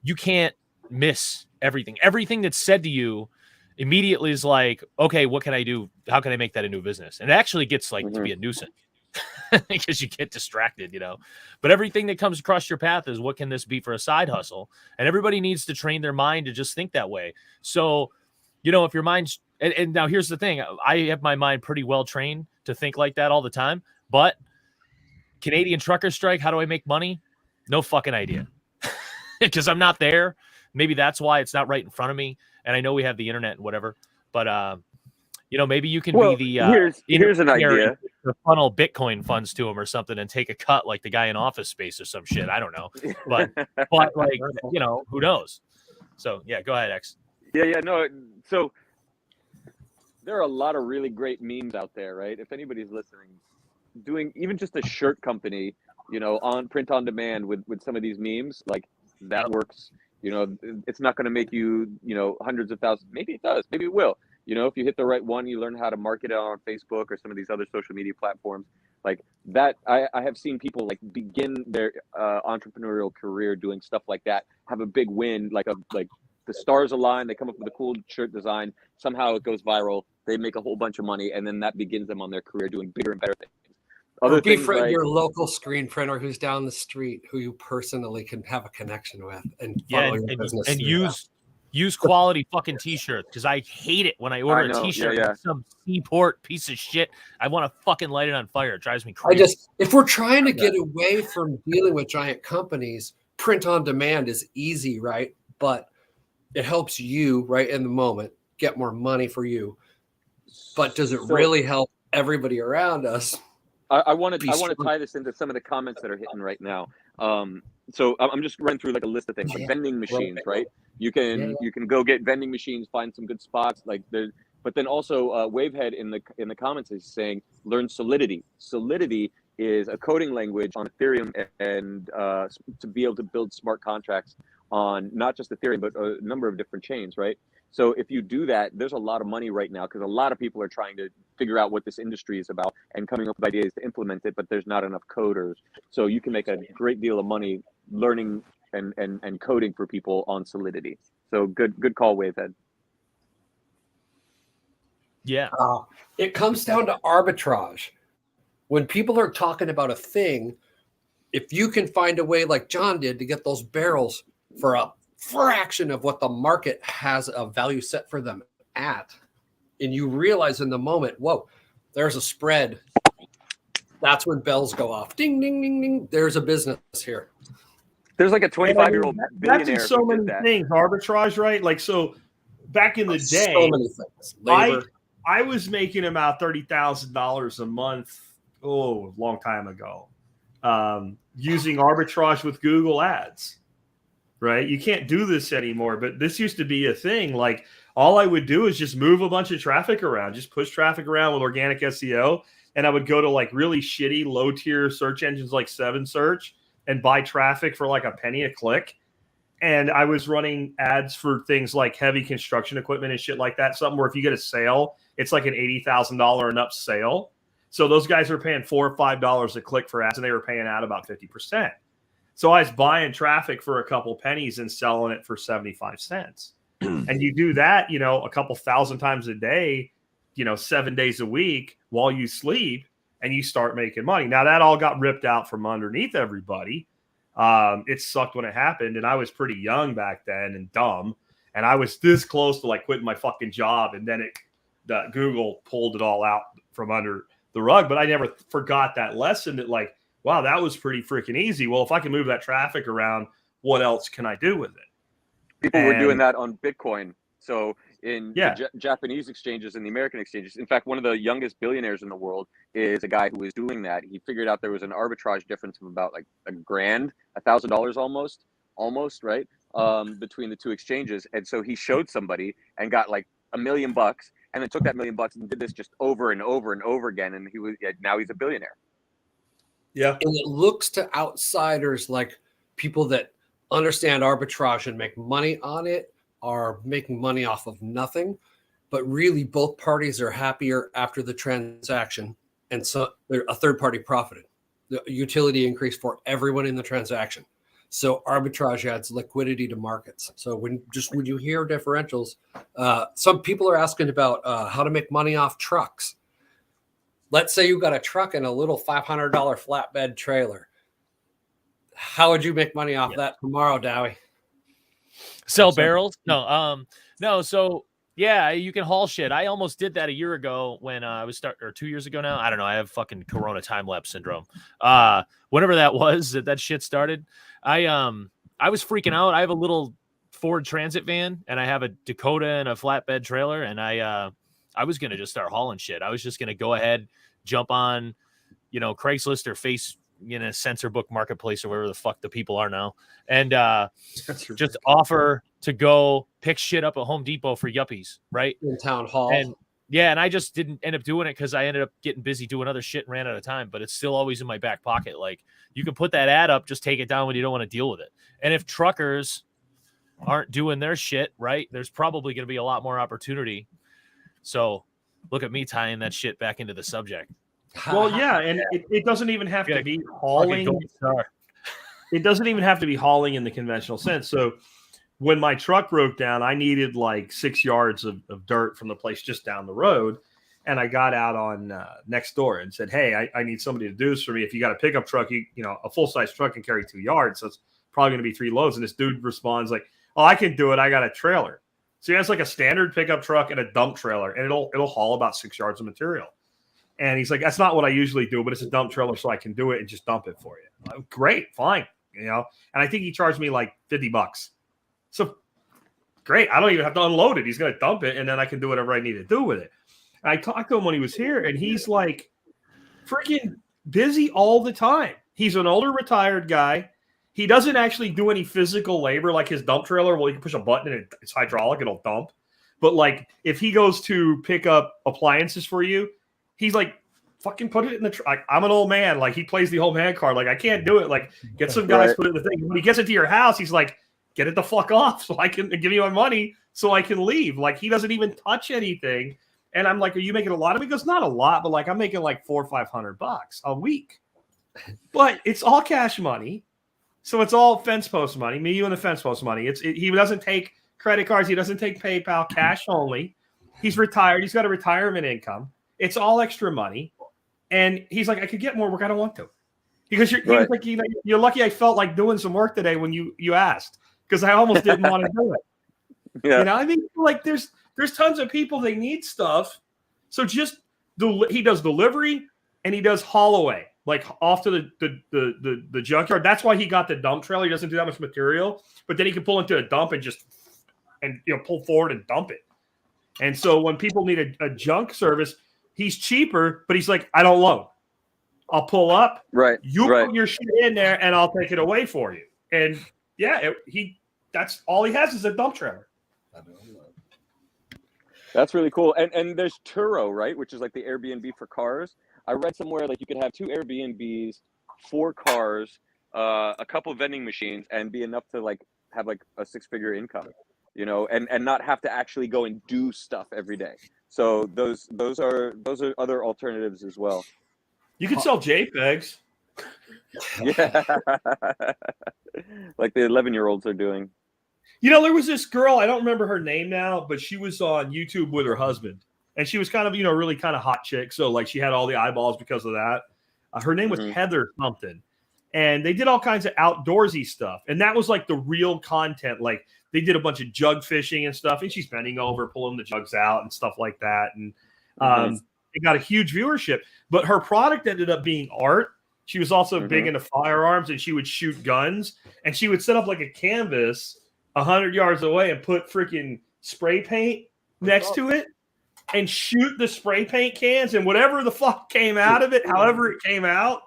You can't miss everything. Everything that's said to you immediately is like, okay, what can I do? How can I make that a new business? And it actually gets like to be a nuisance because you get distracted, but everything that comes across your path is, what can this be for a side hustle? And everybody needs to train their mind to just think that way. So, if your mind's, and now here's the thing, I have my mind pretty well trained to think like that all the time, but Canadian trucker strike, how do I make money? No fucking idea. Because I'm not there. Maybe that's why it's not right in front of me. And I know we have the internet and whatever, but maybe you can be the here's an idea to funnel Bitcoin funds to them or something and take a cut like the guy in Office Space or some shit. I don't know, but like who knows? So yeah, go ahead, X. Yeah, no. So there are a lot of really great memes out there, right? If anybody's listening, doing even just a shirt company, on print on demand with some of these memes, like that works. It's not going to make you, hundreds of thousands. Maybe it does. Maybe it will. If you hit the right one, you learn how to market it on Facebook or some of these other social media platforms like that. I have seen people like begin their entrepreneurial career doing stuff like that, have a big win, like the stars align, they come up with a cool shirt design, somehow it goes viral, they make a whole bunch of money, and then that begins them on their career doing bigger and better things. Or befriend your local screen printer who's down the street, who you personally can have a connection with, and follow your business. And use quality fucking t-shirts, because I hate it when I order a t-shirt with some Seaport piece of shit. I want to fucking light it on fire. It drives me crazy. If we're trying to get away from dealing with giant companies, print on demand is easy, right? But it helps you right in the moment get more money for you. But does it really help everybody around us? I want to tie this into some of the comments that are hitting right now. So I'm just running through like a list of things. Vending machines, right? You can go get vending machines, find some good spots like there. But then also Wavehead in the comments is saying learn Solidity. Solidity is a coding language on Ethereum and to be able to build smart contracts on not just Ethereum but a number of different chains, right? So if you do that, there's a lot of money right now because a lot of people are trying to figure out what this industry is about and coming up with ideas to implement it, but there's not enough coders. So you can make a great deal of money learning and coding for people on Solidity. So good call, Wavehead. Yeah. It comes down to arbitrage. When people are talking about a thing, if you can find a way like Jon did to get those barrels for a fraction of what the market has a value set for them at, and you realize in the moment, whoa, there's a spread, that's when bells go off. Ding, ding, ding, ding. There's a business here. There's like a 25-year-old billionaire. That's in so many things, arbitrage, right? Like, so back in the day, so many things. Labor. I was making about $30,000 a month, a long time ago, using arbitrage with Google Ads. Right? You can't do this anymore, but this used to be a thing. Like, all I would do is just move a bunch of traffic around, just push traffic around with organic SEO. And I would go to like really shitty low tier search engines like 7Search and buy traffic for like a penny a click. And I was running ads for things like heavy construction equipment and shit like that. Something where if you get a sale, it's like an $80,000 and up sale. So those guys are paying $4 or $5 a click for ads, and they were paying out about 50%. So I was buying traffic for a couple pennies and selling it for 75 cents. And you do that, a couple thousand times a day, 7 days a week while you sleep, and you start making money. Now that all got ripped out from underneath everybody. It sucked when it happened. And I was pretty young back then and dumb. And I was this close to like quitting my fucking job. And then Google pulled it all out from under the rug. But I never forgot that lesson that like, wow, that was pretty freaking easy. Well, if I can move that traffic around, what else can I do with it? People were doing that on Bitcoin. So in Yeah. the Japanese exchanges and the American exchanges, in fact, one of the youngest billionaires in the world is a guy who was doing that. He figured out there was an arbitrage difference of about like $1,000, $1,000 almost, right? Between the two exchanges. And so he showed somebody and got like $1 million and then took that $1 million and did this just over and over and over again. And now he's a billionaire. Yeah. And it looks to outsiders like people that understand arbitrage and make money on it are making money off of nothing. But really, both parties are happier after the transaction. And so a third party profited. The utility increased for everyone in the transaction. So arbitrage adds liquidity to markets. So when you hear differentials, some people are asking about how to make money off trucks. Let's say you got a truck and a little $500 flatbed trailer. How would you make money off that tomorrow, Dowie? Sell barrels? No. So yeah, you can haul shit. I almost did that a year ago when I was or 2 years ago now. I don't know. I have fucking Corona time lapse syndrome. Whenever that was that shit started, I was freaking out. I have a little Ford Transit van and I have a Dakota and a flatbed trailer, and I was gonna just start hauling shit. I was just gonna go ahead, jump on, Craigslist or Sensor Book Marketplace or wherever the fuck the people are now, and just offer to go pick shit up at Home Depot for yuppies, right? In town hall. And I just didn't end up doing it because I ended up getting busy doing other shit and ran out of time, but it's still always in my back pocket. Like, you can put that ad up, just take it down when you don't want to deal with it. And if truckers aren't doing their shit, right, there's probably going to be a lot more opportunity. So look at me tying that shit back into the subject. Well, yeah, and it doesn't even have to be hauling. It doesn't even have to be hauling in the conventional sense. So when my truck broke down, I needed like 6 yards of dirt from the place just down the road. And I got out on next door and said, hey, I need somebody to do this for me. If you got a pickup truck, a full-size truck can carry 2 yards. So it's probably going to be 3 loads. And this dude responds like, oh, I can do it. I got a trailer. So he has like a standard pickup truck and a dump trailer, and it'll haul about 6 yards of material. And he's like, that's not what I usually do, but it's a dump trailer, so I can do it and just dump it for you. Like, great, fine. And I think he charged me like $50. So great. I don't even have to unload it. He's going to dump it, and then I can do whatever I need to do with it. And I talked to him when he was here, and he's like freaking busy all the time. He's an older retired guy. He doesn't actually do any physical labor like his dump trailer. Well, you can push a button and it's hydraulic. It'll dump. But like if he goes to pick up appliances for you, he's like, fucking put it in the truck. I'm an old man. Like, he plays the old man card. Like, I can't do it. Like, get some guys, put it in the thing. When he gets it to your house, he's like, get it the fuck off so I can give you my money so I can leave. Like, he doesn't even touch anything. And I'm like, are you making a lot of it? He goes, not a lot, but like I'm making like $400 or $500 a week. But it's all cash money. So it's all fence post money. Me, you, and the fence post money. He doesn't take credit cards. He doesn't take PayPal, cash only. He's retired. He's got a retirement income. It's all extra money. And he's like, I could get more work. I don't want to. Because you're lucky I felt like doing some work today when you asked. Because I almost didn't want to do it. Yeah. I mean, like there's tons of people, they need stuff. So just he does delivery and he does haul away, like off to the junkyard. That's why he got the dump trailer. He doesn't do that much material, but then he can pull into a dump and pull forward and dump it. And so when people need a junk service, he's cheaper, but he's like, I don't loan. I'll pull up. Right. Put your shit in there and I'll take it away for you. And yeah, that's all he has is a dump trailer. That's really cool. And there's Turo, right? Which is like the Airbnb for cars. I read somewhere like you could have 2 Airbnbs, 4 cars, a couple of vending machines, and be enough to like have like a 6-figure income, and not have to actually go and do stuff every day. So those are other alternatives as well. You can sell JPEGs. Yeah. Like the 11-year-olds are doing. There was this girl, I don't remember her name now, but she was on YouTube with her husband. And she was kind of, really kind of hot chick. So like she had all the eyeballs because of that. Her name was Heather something. And they did all kinds of outdoorsy stuff. And that was like the real content. Like they did a bunch of jug fishing and stuff. And she's bending over, pulling the jugs out and stuff like that. And it got a huge viewership. But her product ended up being art. She was also big into firearms, and she would shoot guns. And she would set up like a canvas 100 yards away and put freaking spray paint next to it and shoot the spray paint cans, and whatever the fuck came out of it, however it came out,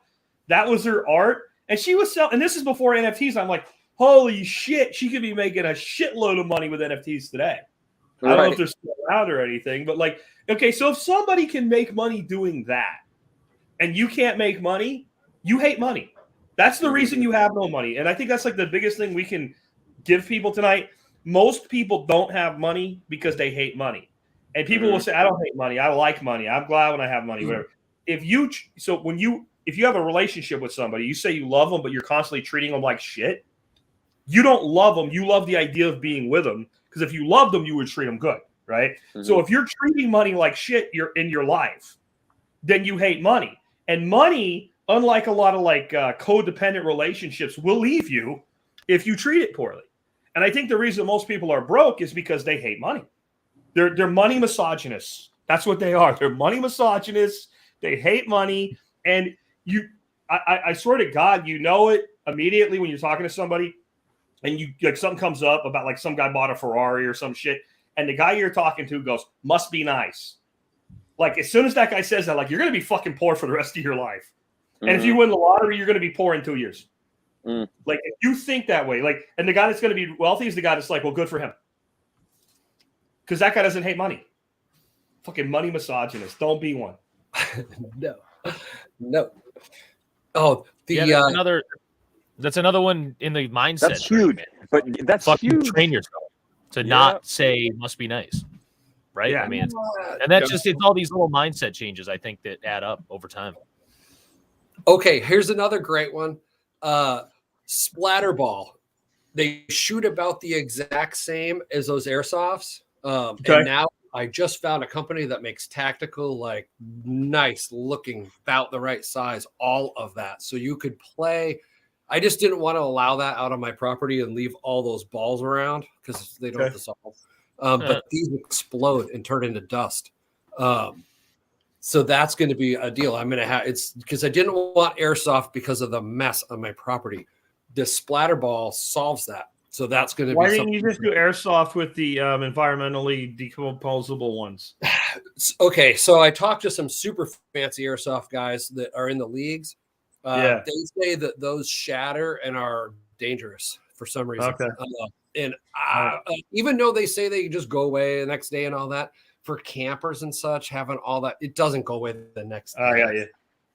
that was her art. And she was selling, and this is before NFTs. I'm like, holy shit, she could be making a shitload of money with NFTs today. I don't know if they're still out or anything, but like, okay, so if somebody can make money doing that and you can't make money, you hate money. That's the reason you have no money. And I think that's like the biggest thing we can give people tonight. Most people don't have money because they hate money. And people will say, I don't hate money. I like money. I'm glad when I have money, whatever. If you have a relationship with somebody, you say you love them, but you're constantly treating them like shit, you don't love them. You love the idea of being with them. Because if you loved them, you would treat them good, right? So if you're treating money like shit you're in your life, then you hate money. And money, unlike a lot of like codependent relationships, will leave you if you treat it poorly. And I think the reason most people are broke is because they hate money. They're money misogynists. That's what they are. They're money misogynists. They hate money. And I swear to God, you know it immediately when you're talking to somebody and you like something comes up about like some guy bought a Ferrari or some shit. And the guy you're talking to goes, must be nice. Like as soon as that guy says that, like you're going to be fucking poor for the rest of your life. And if you win the lottery, you're going to be poor in 2 years. Like if you think that way, like, and the guy that's going to be wealthy is the guy that's like, well, good for him. Because that guy doesn't hate money. Fucking money misogynist. Don't be one. No. Oh, that's another one in the mindset. That's huge. But that's huge. Train yourself to not say must be nice. Right? Yeah. I mean, it's all these little mindset changes, I think, that add up over time. Okay, here's another great one. Splatterball. They shoot about the exact same as those airsofts. And now I just found a company that makes tactical, like nice looking, about the right size, all of that. So you could play. I just didn't want to allow that out on my property and leave all those balls around because they don't dissolve. But these explode and turn into dust. So that's going to be a deal. I'm going to have it's because I didn't want airsoft because of the mess on my property. The Splatterball solves that. So that's going to be. Why didn't you just do airsoft with the environmentally decomposable ones? Okay, so I talked to some super fancy airsoft guys that are in the leagues. They say that those shatter and are dangerous for some reason. Okay. Even though they say they just go away the next day and all that, for campers and such, having all that, it doesn't go away the next day.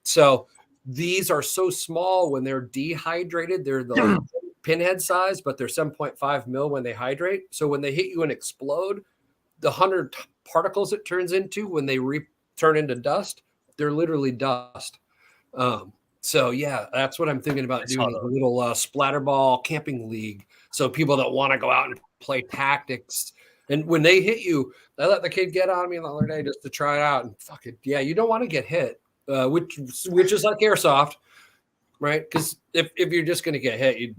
So these are so small when they're dehydrated. They're the pinhead size, but they're 7.5 mil when they hydrate. So when they hit you and explode, the 100 particles it turns into when they turn into dust, they're literally dust. So yeah, that's what I'm thinking about doing, a little Splatterball camping league. So people that want to go out and play tactics, and when they hit you, I let the kid get on me the other day just to try it out, and fuck it, yeah, you don't want to get hit, which is like airsoft, right? Because if you're just going to get hit, you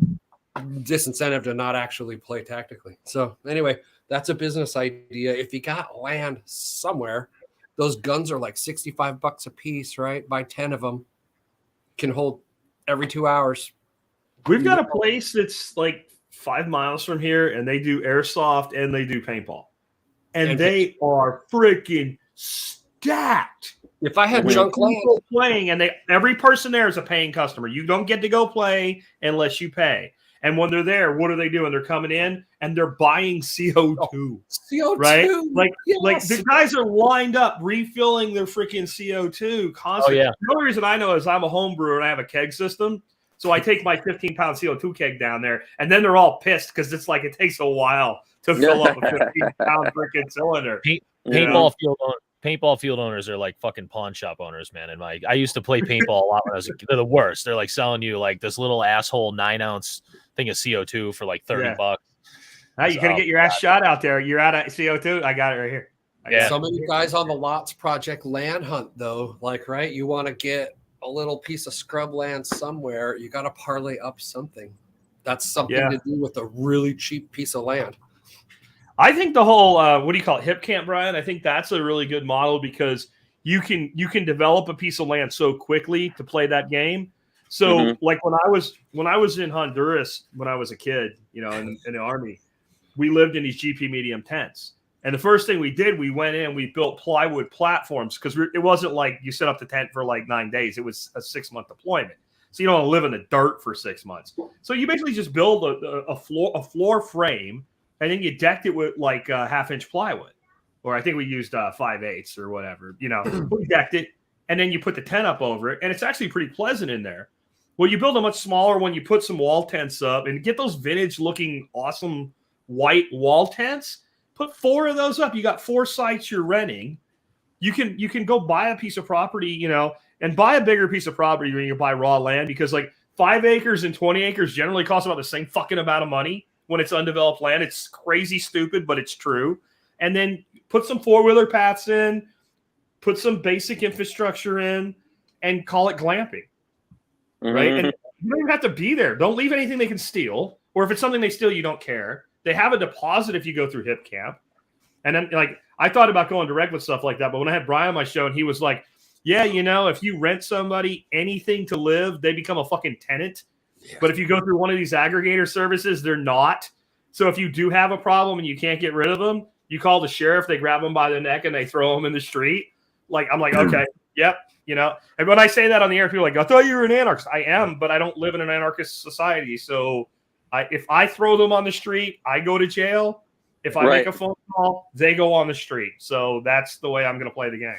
disincentive to not actually play tactically. So anyway, that's a business idea. If you got land somewhere, those guns are like $65 a piece, right? Buy 10 of them. Can hold every 2 hours. We've got a place that's like 5 miles from here, and they do airsoft and they do paintball, and they are freaking stacked. If I had junk land playing, and every person there is a paying customer. You don't get to go play unless you pay. And when they're there, what are they doing? They're coming in and they're buying CO2. CO2, right? Like the guys are lined up refilling their freaking CO2 constantly. The only reason I know is I'm a home brewer and I have a keg system. So I take my 15-pound CO2 keg down there, and then they're all pissed because it's like it takes a while to fill up a 15-pound freaking cylinder. Paintball field owners are like fucking pawn shop owners, man. And I used to play paintball a lot when I was a kid. They're the worst. They're like selling you like this little asshole 9-ounce thing of CO2 for like $30. Hey, you gotta get your ass shot out there. You're out of CO2. I got it right here. Some of you guys on the Lots Project land hunt, though, like, right? You want to get a little piece of scrub land somewhere. You got to parlay up something. That's something to do with a really cheap piece of land. I think the whole what do you call it, hipcamp, Brian? I think that's a really good model because you can develop a piece of land so quickly to play that game. So like when I was in Honduras when I was a kid, in the army, we lived in these GP medium tents. And the first thing we did, we went in, we built plywood platforms because it wasn't like you set up the tent for like 9 days. It was a 6-month deployment. So you don't want to live in the dirt for 6 months. So you basically just build a floor frame, and then you decked it with like 1/2-inch plywood. Or I think we used 5/8 or whatever. We decked it, and then you put the tent up over it. And it's actually pretty pleasant in there. Well, you build a much smaller one. You put some wall tents up and get those vintage-looking awesome white wall tents. Put 4 of those up. You got 4 sites you're renting. You can go buy a piece of property, and buy a bigger piece of property when you buy raw land, because like 5 acres and 20 acres generally cost about the same fucking amount of money when it's undeveloped land. It's crazy stupid, but it's true. And then put some 4-wheeler paths in, put some basic infrastructure in, and call it glamping. Right? And you don't even have to be there. Don't leave anything they can steal. Or if it's something they steal, you don't care. They have a deposit if you go through hipcamp. And then, like, I thought about going direct with stuff like that. But when I had Brian on my show, and he was like, yeah, if you rent somebody anything to live, they become a fucking tenant. Yeah. But if you go through one of these aggregator services, they're not. So if you do have a problem and you can't get rid of them, you call the sheriff, they grab them by the neck, and they throw them in the street. Like, I'm like, okay, yep. And when I say that on the air, people are like, I thought you were an anarchist. I am, but I don't live in an anarchist society. So if I throw them on the street, I go to jail. If I make a phone call, they go on the street. So that's the way I'm going to play the game.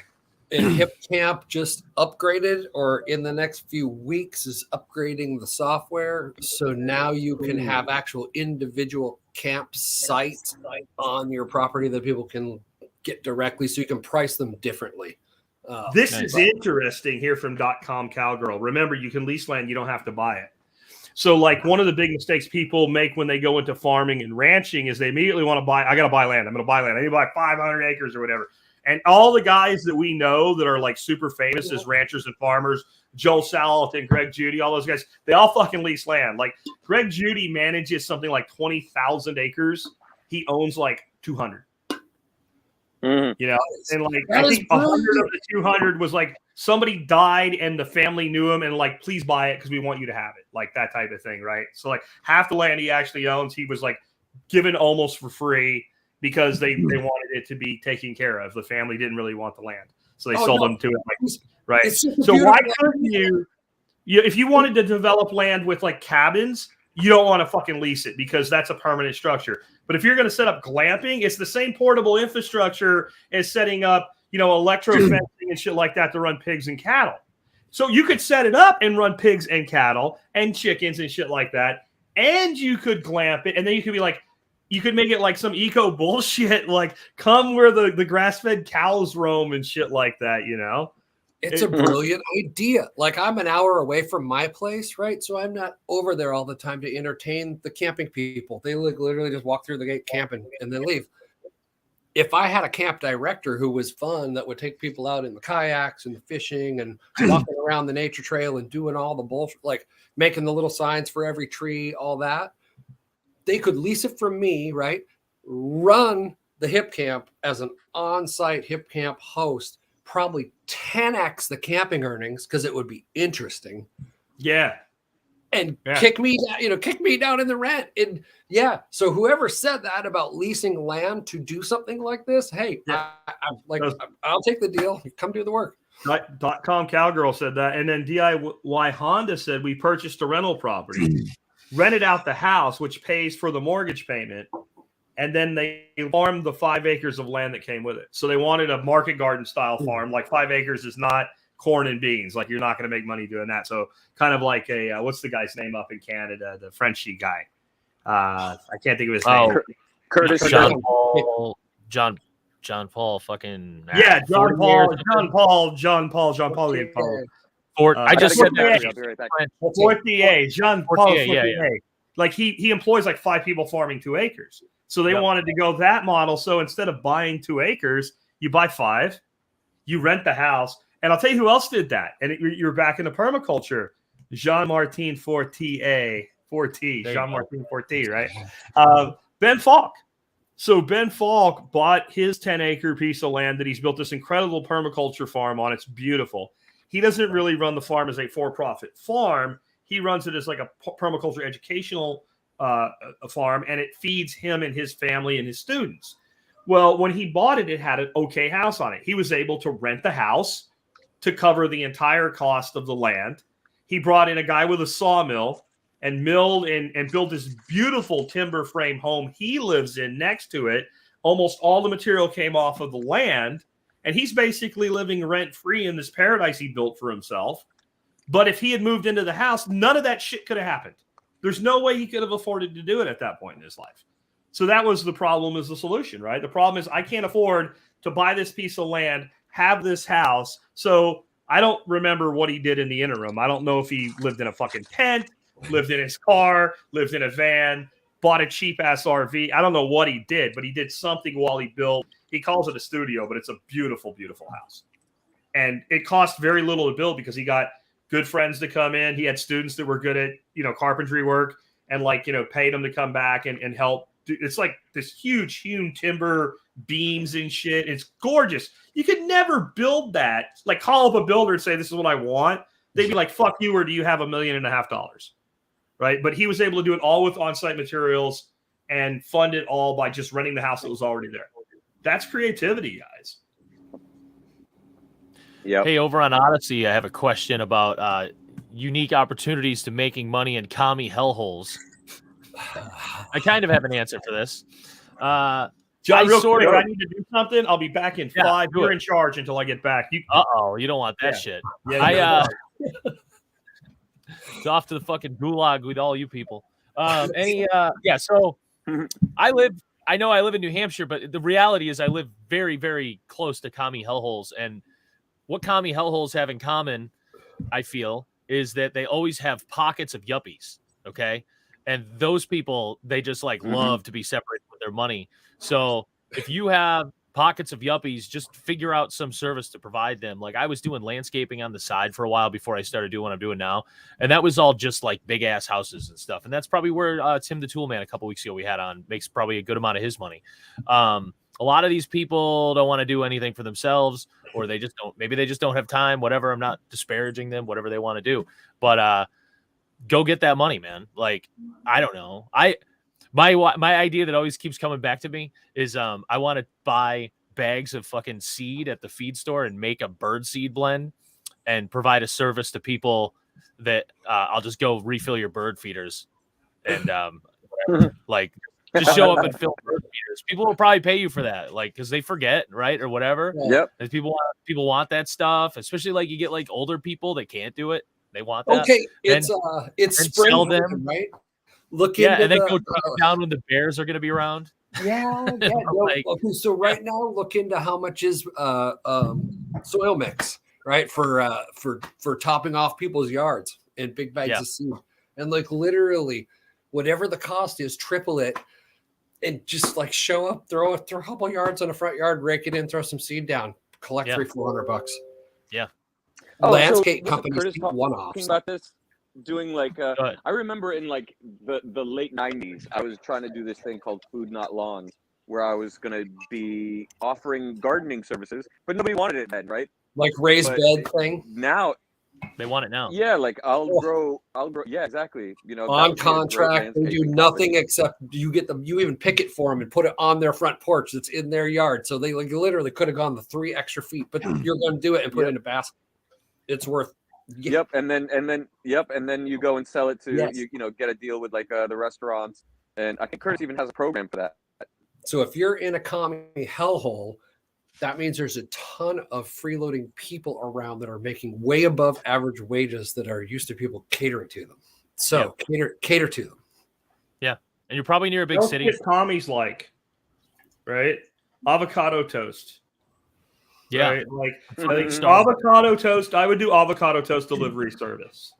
And hipcamp just upgraded, or in the next few weeks is upgrading the software. So now you can have actual individual campsites on your property that people can get directly, so you can price them differently. This is interesting here from .com Cowgirl. Remember, you can lease land. You don't have to buy it. So, like, one of the big mistakes people make when they go into farming and ranching is they immediately want to buy. I got to buy land. I'm going to buy land. I need to buy 500 acres or whatever. And all the guys that we know that are like super famous as ranchers and farmers, Joel Salatin, Greg Judy, all those guys, they all fucking lease land. Like, Greg Judy manages something like 20,000 acres. He owns like 200. And like, I think 100 of the 200 was like somebody died and the family knew him and like, please buy it because we want you to have it, like that type of thing, right? So like half the land he actually owns, he was like given almost for free because they wanted it to be taken care of. The family didn't really want the land, so they sold them to it, like, right? So why couldn't you, if you wanted to develop land with like cabins, you don't want to fucking lease it because that's a permanent structure. But if you're going to set up glamping, it's the same portable infrastructure as setting up, electro fencing and shit like that to run pigs and cattle. So you could set it up and run pigs and cattle and chickens and shit like that. And you could glamp it. And then you could be like, you could make it like some eco bullshit, like come where the grass-fed cows roam and shit like that, It's a brilliant idea. Like, I'm an hour away from my place, right? So I'm not over there all the time to entertain the camping people. They literally just walk through the gate camping and then leave. If I had a camp director who was fun, that would take people out in the kayaks and the fishing and walking around the nature trail and doing all the bullshit, like making the little signs for every tree, all that, they could lease it from me, right? Run the hipcamp as an on-site hipcamp host, probably 10x the camping earnings because it would be interesting. Yeah. And kick me down in the rent. And so whoever said that about leasing land to do something like this, hey, I'll take the deal. Come do the work. .com Cowgirl said that. And then DIY Honda said, we purchased a rental property, rented out the house, which pays for the mortgage payment. And then they farmed the 5 acres of land that came with it. So they wanted a market garden style farm. Like 5 acres is not corn and beans. Like, you're not going to make money doing that. So kind of like a, what's the guy's name up in Canada? The Frenchy guy. I can't think of his name. Curtis. John Paul fucking. Yeah, John Paul. I just said that. I'll be right back. Fortier. Jean Paul Fortier. Yeah. Like he employs like 5 people farming 2 acres. So they wanted to go that model. So instead of buying 2 acres, you buy 5, you rent the house. And I'll tell you who else did that. And you're back into permaculture. Jean-Martin Fortier, Jean-Martin Fortier, right? Ben Falk. So Ben Falk bought his 10-acre piece of land that he's built this incredible permaculture farm on. It's beautiful. He doesn't really run the farm as a for-profit farm. He runs it as like a permaculture educational farm, and it feeds him and his family and his students. Well, when he bought it, it had an okay house on it. He was able to rent the house to cover the entire cost of the land. He brought in a guy with a sawmill and milled and built this beautiful timber frame home he lives in next to it. Almost all the material came off of the land, and he's basically living rent-free in this paradise he built for himself. But if he had moved into the house, none of that shit could have happened. There's no way he could have afforded to do it at that point in his life. So that was the problem as the solution, right? The problem is I can't afford to buy this piece of land, have this house. So I don't remember what he did in the interim. I don't know if he lived in a fucking tent, lived in his car, lived in a van, bought a cheap-ass RV. I don't know what he did, but he did something while he built. He calls it a studio, but it's a beautiful, beautiful house. And it cost very little to build because he got good friends to come in. He had students that were good at, carpentry work and paid them to come back and help. It's like this huge hewn timber beams and shit. It's gorgeous. You could never build that. Like call up a builder and say, this is what I want. They'd be like, fuck you, or do you have $1.5 million? Right. But he was able to do it all with on-site materials and fund it all by just renting the house that was already there. That's creativity, guys. Yep. Hey, over on Odyssey, I have a question about unique opportunities to making money in commie hellholes. I kind of have an answer for this. John, real quick, I need to do something. I'll be back in 5. You're in charge until I get back. You don't want that shit. Yeah, it's off to the fucking gulag with all you people. So I live in New Hampshire, but the reality is I live very, very close to commie hellholes. And what commie hellholes have in common, I feel, is that they always have pockets of yuppies, okay? And those people, they just love to be separated with their money. So if you have pockets of yuppies, just figure out some service to provide them. Like I was doing landscaping on the side for a while before I started doing what I'm doing now. And that was all just big ass houses and stuff. And that's probably where Tim the Toolman a couple weeks ago we had on makes probably a good amount of his money. A lot of these people don't want to do anything for themselves, or they just don't have time, whatever. I'm not disparaging them, whatever they want to do, but go get that money, man. I don't know. My idea that always keeps coming back to me is I want to buy bags of fucking seed at the feed store and make a bird seed blend and provide a service to people that I'll just go refill your bird feeders and just show up and fill bird feeders. People will probably pay you for that, because they forget, right, or whatever. Yep. And people want that stuff, especially you get older people that can't do it. They want that. Okay, it's spring, sell them, right? Look into and then go track down when the bears are going to Yeah. Okay, so right now, look into how much is soil mix, right, for topping off people's yards in big bags of seed, and literally, whatever the cost is, triple it, and just show up, throw a couple yards on a front yard, rake it in, throw some seed down, collect $300-400. Yeah. Landscape companies one-offs. About this, doing I remember in the late 90s, I was trying to do this thing called Food Not Lawns, where I was going to be offering gardening services, but nobody wanted it then, right? Raised bed thing. Now they want it now. Yeah, I'll grow. Yeah, exactly. On contract, they do nothing except you get them. You even pick it for them and put it on their front porch. That's in their yard. So they literally could have gone the 3 extra feet, but you're going to do it and put it in a basket. It's worth. Yep, and then you go and sell it to get a deal with the restaurants, and I think Curtis even has a program for that. So if you're in a commie hellhole, that means there's a ton of freeloading people around that are making way above average wages that are used to people catering to them. So cater to them. Yeah, and you're probably near a big city. What commies right? Avocado toast. Yeah, right? Avocado toast. I would do avocado toast delivery service.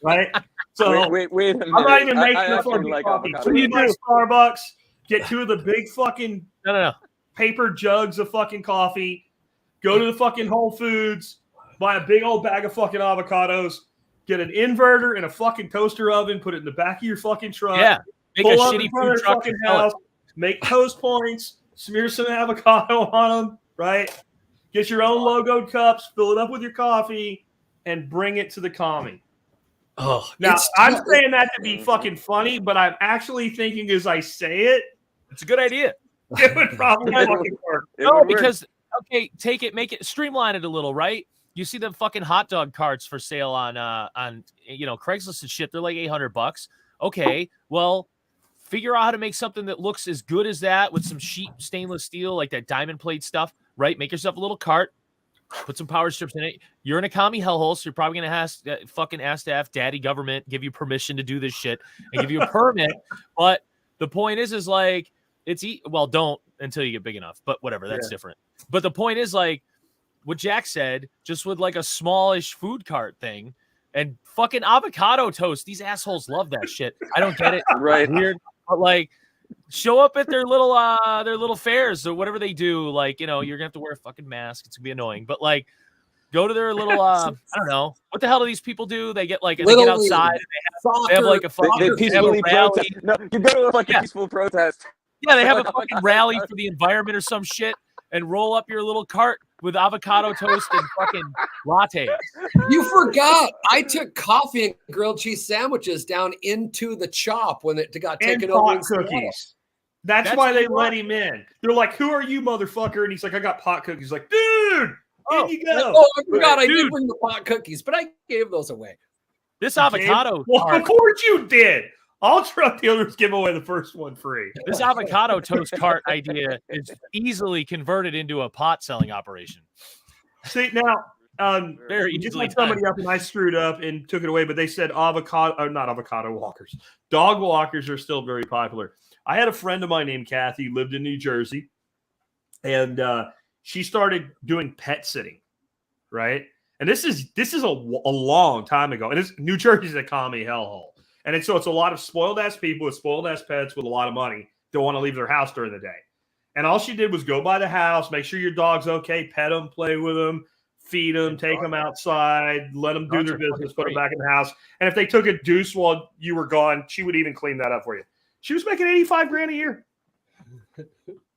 Right. So wait a minute. I'm not even making a fucking coffee. So you do Starbucks, get 2 of the big fucking paper jugs of fucking coffee, go to the fucking Whole Foods, buy a big old bag of fucking avocados, get an inverter and a fucking toaster oven, put it in the back of your fucking truck. Yeah, make pull a up shitty in front food of truck fucking house, make toast points, smear some avocado on them, right? Get your own logoed cups, fill it up with your coffee, and bring it to the commie. Oh, Now, it's I'm saying that to be fucking funny, but I'm actually thinking as I say it, It's a good idea. it would probably It would- fucking work. It No, would work. because okay, make it streamline it a little, right? You see the fucking hot dog carts for sale on Craigslist and shit. They're like $800. Okay, well, figure out how to make something that looks as good as that with some cheap stainless steel, like that diamond plate stuff, right? Make yourself a little cart, put some power strips in it. You're in a commie hellhole, so you're probably gonna ask to have daddy government give you permission to do this shit and give you a permit. But the point is like don't until you get big enough. But whatever, that's different. But the point is like what Jack said, just with like a smallish food cart thing. And fucking avocado toast. These assholes love that shit. I don't get it. Right. It's weird. But like show up at their little fairs or whatever they do. Like, you're gonna have to wear a fucking mask. It's gonna be annoying. But like go to their little I don't know. What the hell do these people do? They get they get outside and they have like a fucking They peacefully rally. protest. No, you go to a fucking peaceful protest. Yeah, they have a fucking rally for the environment or some shit and roll up your little cart with avocado toast and fucking lattes. You forgot. I took coffee and grilled cheese sandwiches down into the chop when it got And taken over. pot cookies. That's why they let him in. They're like, "Who are you, motherfucker?" And he's like, "I got pot cookies." Like, dude, in you go. Oh, I forgot. I did Dude. bring the pot cookies, but I gave those away. This avocado Well, cart, of course you did. All drug dealers give away the first one free. this avocado toast cart idea is easily converted into a pot selling operation. See now, Very you just easily had somebody done. up and I screwed up and took it away, but they said not avocado walkers. Dog walkers are still very popular. I had a friend of mine named Kathy, lived in New Jersey, and she started doing pet sitting, right? And this is a long time ago, and New Jersey's a commie hellhole, and so it's a lot of spoiled ass people with spoiled ass pets with a lot of money don't want to leave their house during the day. And all she did was go by the house, make sure your dog's okay, pet them, play with them, feed them, take them outside, let them do their business, put them back in the house. And if they took a deuce while you were gone, she would even clean that up for you. She was making $85,000 a year.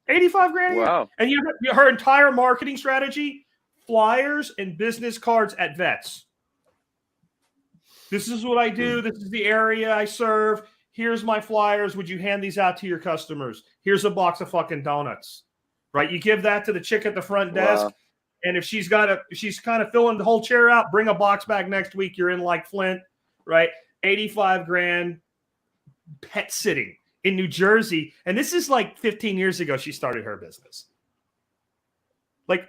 $85,000 a year. Wow. And her entire marketing strategy, flyers and business cards at vets. This is what I do. This is the area I serve. Here's my flyers. Would you hand these out to your customers? Here's a box of fucking donuts, right? You give that to the chick at the front desk. Wow. And if she's kind of filling the whole chair out, bring a box back next week. You're in like Flint, right? $85,000 pet sitting in New Jersey. And this is like 15 years ago. She started her business. Like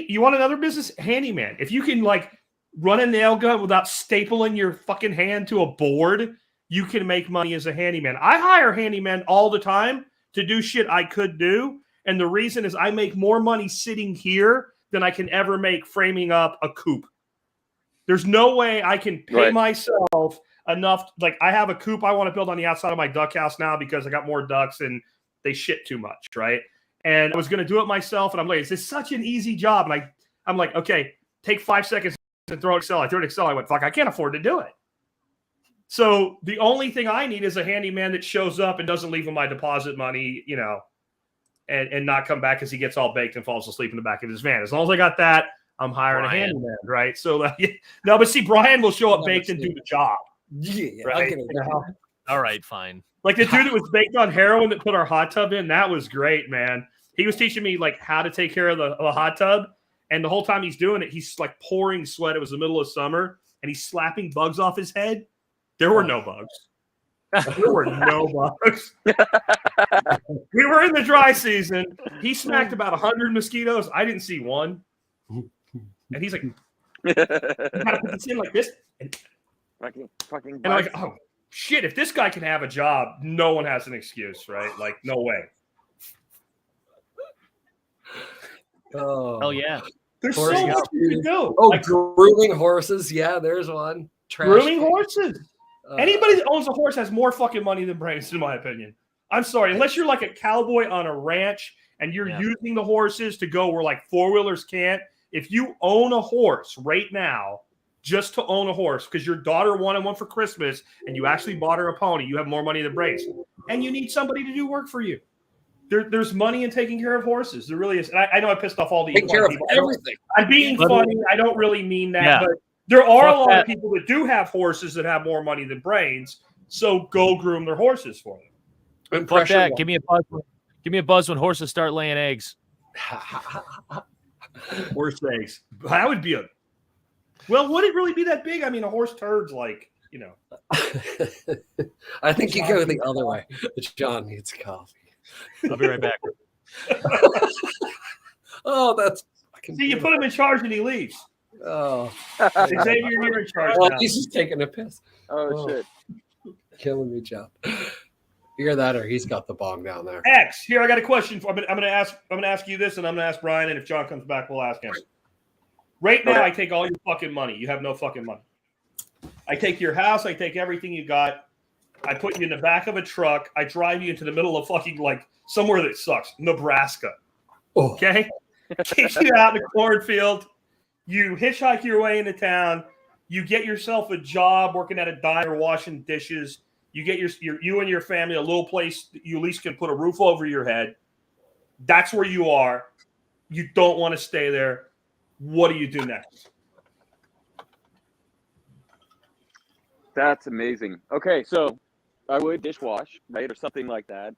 you want another business? Handyman. If you can like run a nail gun without stapling your fucking hand to a board, you can make money as a handyman. I hire handymen all the time to do shit I could do. And the reason is I make more money sitting here than I can ever make framing up a coop. There's no way I can pay myself enough. Like I have a coop I want to build on the outside of my duck house now because I got more ducks and they shit too much, right? And I was going to do it myself. And I'm like, it's such an easy job. And I'm like, okay, take 5 seconds to throw Excel. I threw an Excel. I went, fuck, I can't afford to do it. So the only thing I need is a handyman that shows up and doesn't leave him my deposit money, and not come back because he gets all baked and falls asleep in the back of his van. As long as I got that, I'm hiring a handyman, right? So no, but see, Brian will show up baked and do the job. Yeah, right? All right, fine. Like the dude that was baked on heroin that put our hot tub in, that was great, man. He was teaching me like how to take care of the hot tub. And the whole time he's doing it, he's like pouring sweat. It was the middle of summer and he's slapping bugs off his head. There were no bugs. There were no bugs. We were in the dry season. He smacked about 100 mosquitoes. I didn't see one. And he's like, you gotta put this in like this. And Fucking I'm like, oh shit, if this guy can have a job, no one has an excuse, right? Like, no way. Oh, Hell yeah. There's so much you can do. Oh, Like, grooming horses. Yeah, there's one. grooming horses. Anybody that owns a horse has more fucking money than brains, in my opinion. I'm sorry. Unless you're like a cowboy on a ranch and you're using the horses to go where like four-wheelers can't. If you own a horse right now, just to own a horse, because your daughter wanted one for Christmas and you actually bought her a pony, you have more money than brains. And you need somebody to do work for you. There's money in taking care of horses. There really is. And I know I pissed off all the take care of people. everything. I'm being funny. I don't really mean that, There are a Fuck lot that. of people that do have horses that have more money than brains, so go groom their horses for them. And Fuck that. one. Give me a buzz. Give me a buzz when horses start laying eggs. Horse eggs. That would be a. Well, would it really be that big? I mean, a horse turd's like, you know. I think you go the other way. John needs coffee. I'll be right back. Oh, that's fucking See, you beautiful. put him in charge and he leaves. Oh, Xavier, you're in charge well, now. he's just taking a piss. Oh shit. Killing me, John. Either that or he's got the bong down there. X, here I got a question. I'm gonna ask you this, and I'm gonna ask Brian, and if John comes back, we'll ask him. Right now, Okay. I take all your fucking money. You have no fucking money. I take your house. I take everything you got. I put you in the back of a truck. I drive you into the middle of fucking like somewhere that sucks, Nebraska. Oh. Okay, take you out in the cornfield. You hitchhike your way into town. You get yourself a job working at a diner, washing dishes. You get you and your family a little place that you at least can put a roof over your head. That's where you are. You don't want to stay there. What do you do next? That's amazing. Okay, so I would dishwash, right, or something like that.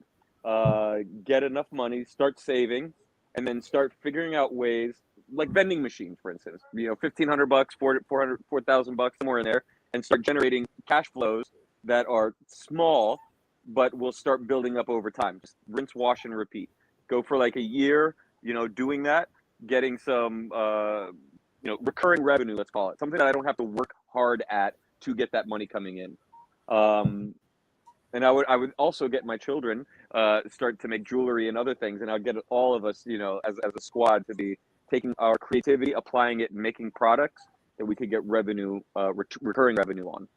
Get enough money, start saving, and then start figuring out ways, like vending machines, for instance. You know, $1,500, $4,000, somewhere in there, and start generating cash flows that are small, but will start building up over time. Just rinse, wash, and repeat. Go for like a year, you know, doing that, getting some, you know, recurring revenue, let's call it, something that I don't have to work hard at to get that money coming in. And I would also get my children start to make jewelry and other things, and I'd get all of us, you know, as a squad to be taking our creativity, applying it, and making products that we could get revenue, recurring revenue on,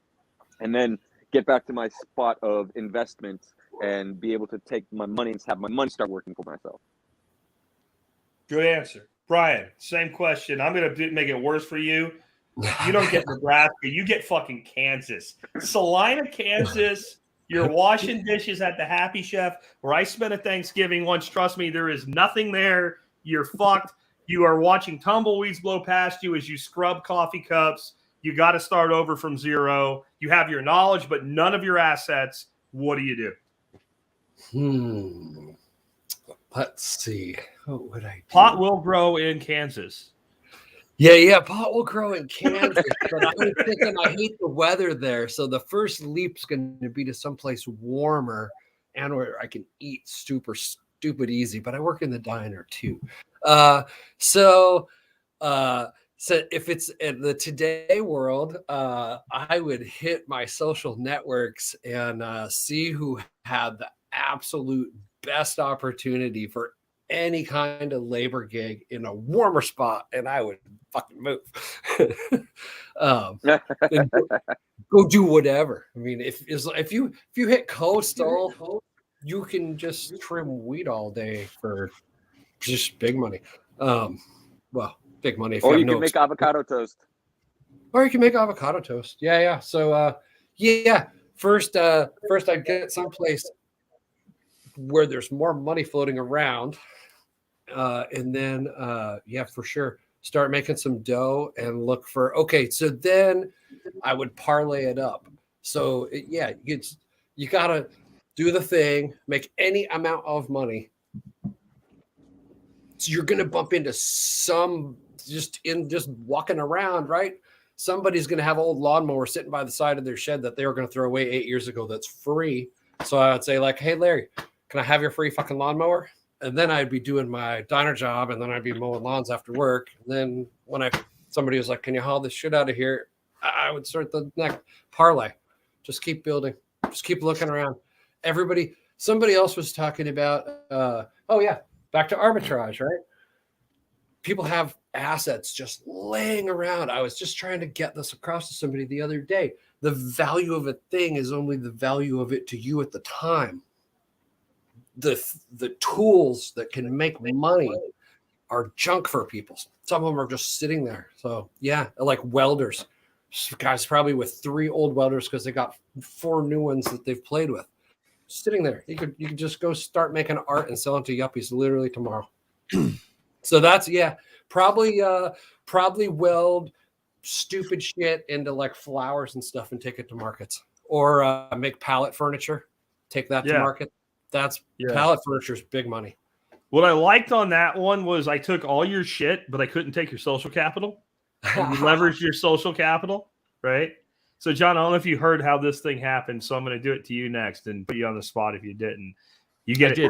and then get back to my spot of investment and be able to take my money and have my money start working for myself. Good answer. Brian, same question. I'm going to make it worse for you. You don't get Nebraska. You get fucking Kansas. Salina, Kansas. You're washing dishes at the Happy Chef where I spent a Thanksgiving once. Trust me, there is nothing there. You're fucked. You are watching tumbleweeds blow past you as you scrub coffee cups. You got to start over from zero. You have your knowledge, but none of your assets. What do you do? Let's see. What would I do? Pot will grow in Kansas. Yeah, pot will grow in Kansas, but I was thinking I hate the weather there. So the first leap's going to be to someplace warmer and where I can eat super stupid easy, but I work in the diner too. So if it's in the today world, I would hit my social networks and see who had the absolute best opportunity for any kind of labor gig in a warmer spot, and I would fucking move. And go do whatever. I mean, if you hit coastal, you can just trim weed all day for just big money. Well, big money. If Or you have can make avocado toast. Or you can make avocado toast. Yeah. So first I'd get someplace where there's more money floating around. And then for sure, start making some dough and look for, okay, so then I would parlay it up. So you got to do the thing, make any amount of money. So you're going to bump into some just walking around, right? Somebody's going to have an old lawnmower sitting by the side of their shed that they were going to throw away 8 years ago. That's free. So I would say like, hey, Larry, can I have your free fucking lawnmower? And then I'd be doing my diner job, and then I'd be mowing lawns after work. And then when somebody was like, can you haul this shit out of here? I would start the next parlay. Just keep building. Just keep looking around. Somebody else was talking about, back to arbitrage, right? People have assets just laying around. I was just trying to get this across to somebody the other day. The value of a thing is only the value of it to you at the time. The tools that can make money are junk for people. Some of them are just sitting there. So yeah, like welders, guys probably with 3 old welders because they got 4 new ones that they've played with sitting there. You could just go start making art and selling to yuppies literally tomorrow. So that's probably weld stupid shit into like flowers and stuff and take it to markets, or make pallet furniture, take that to market. That's pallet furniture is big money. What I liked on that one was I took all your shit, but I couldn't take your social capital. And you leveraged your social capital, right? So, John, I don't know if you heard how this thing happened, so I'm going to do it to you next and put you on the spot if you didn't. You get it.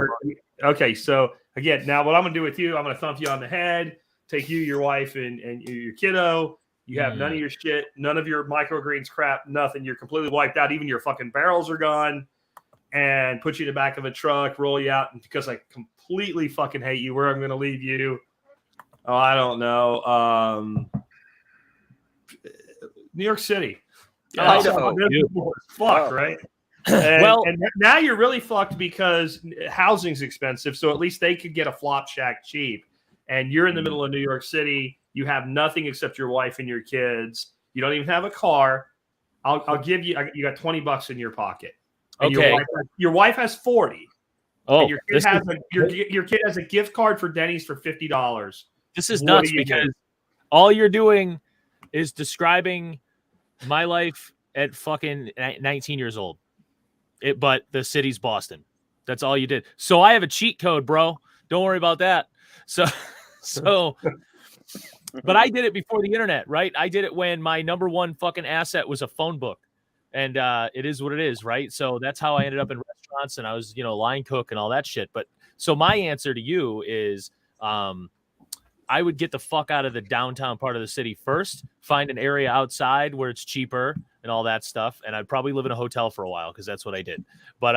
Okay, so, again, now what I'm going to do with you, I'm going to thump you on the head, take you, your wife, and your kiddo. You have none of your shit, none of your microgreens crap, nothing. You're completely wiped out. Even your fucking barrels are gone. And put you in the back of a truck, roll you out, and because I completely fucking hate you, where I'm going to leave you. Oh, I don't know. New York City. Yeah, fuck, right? And now you're really fucked because housing's expensive. So at least they could get a flop shack cheap. And you're in the middle of New York City. You have nothing except your wife and your kids. You don't even have a car. I'll give you. You got $20 in your pocket. And okay. Your wife has 40. Oh, and your kid has a gift card for Denny's for $50. This is nuts because all you're doing is describing my life at fucking 19 years old. But the city's Boston. That's all you did. So I have a cheat code, bro. Don't worry about that. So, but I did it before the internet, right? I did it when my number one fucking asset was a phone book. And it is what it is, right? So that's how I ended up in restaurants, and I was, line cook and all that shit. But so my answer to you is I would get the fuck out of the downtown part of the city first, find an area outside where it's cheaper and all that stuff, and I'd probably live in a hotel for a while because that's what I did. But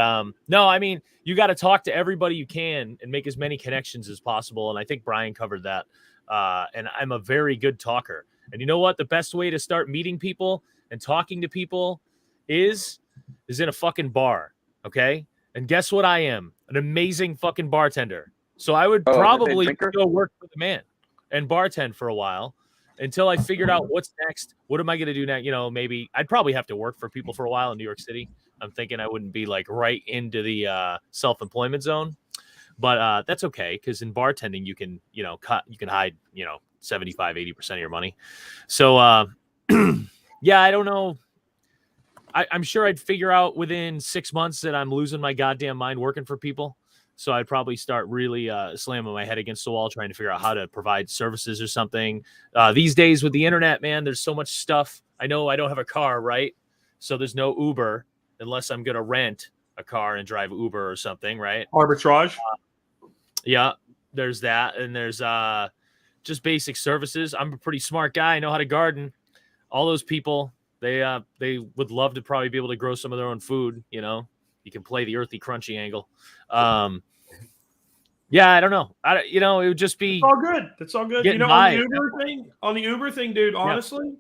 no, I mean, you got to talk to everybody you can and make as many connections as possible, and I think Brian covered that. And I'm a very good talker. And you know what? The best way to start meeting people and talking to people is in a fucking bar, okay? And guess what I am? An amazing fucking bartender. So I would probably go work for the man and bartend for a while until I figured out what's next. What am I going to do next? Maybe I'd probably have to work for people for a while in New York City. I'm thinking I wouldn't be like right into the self-employment zone, but that's okay. Because in bartending, you can hide, 75, 80% of your money. So yeah, I don't know. I'm sure I'd figure out within 6 months that I'm losing my goddamn mind working for people. So I'd probably start really slamming my head against the wall, trying to figure out how to provide services or something. These days with the internet, man, there's so much stuff. I know I don't have a car, right? So there's no Uber unless I'm going to rent a car and drive Uber or something, right? Arbitrage. Yeah, there's that. And there's just basic services. I'm a pretty smart guy. I know how to garden. All those people, they would love to probably be able to grow some of their own food. You can play the earthy crunchy angle. Yeah, I don't know. It would just be. It's all good. It's all good. On the Uber thing, dude. Honestly,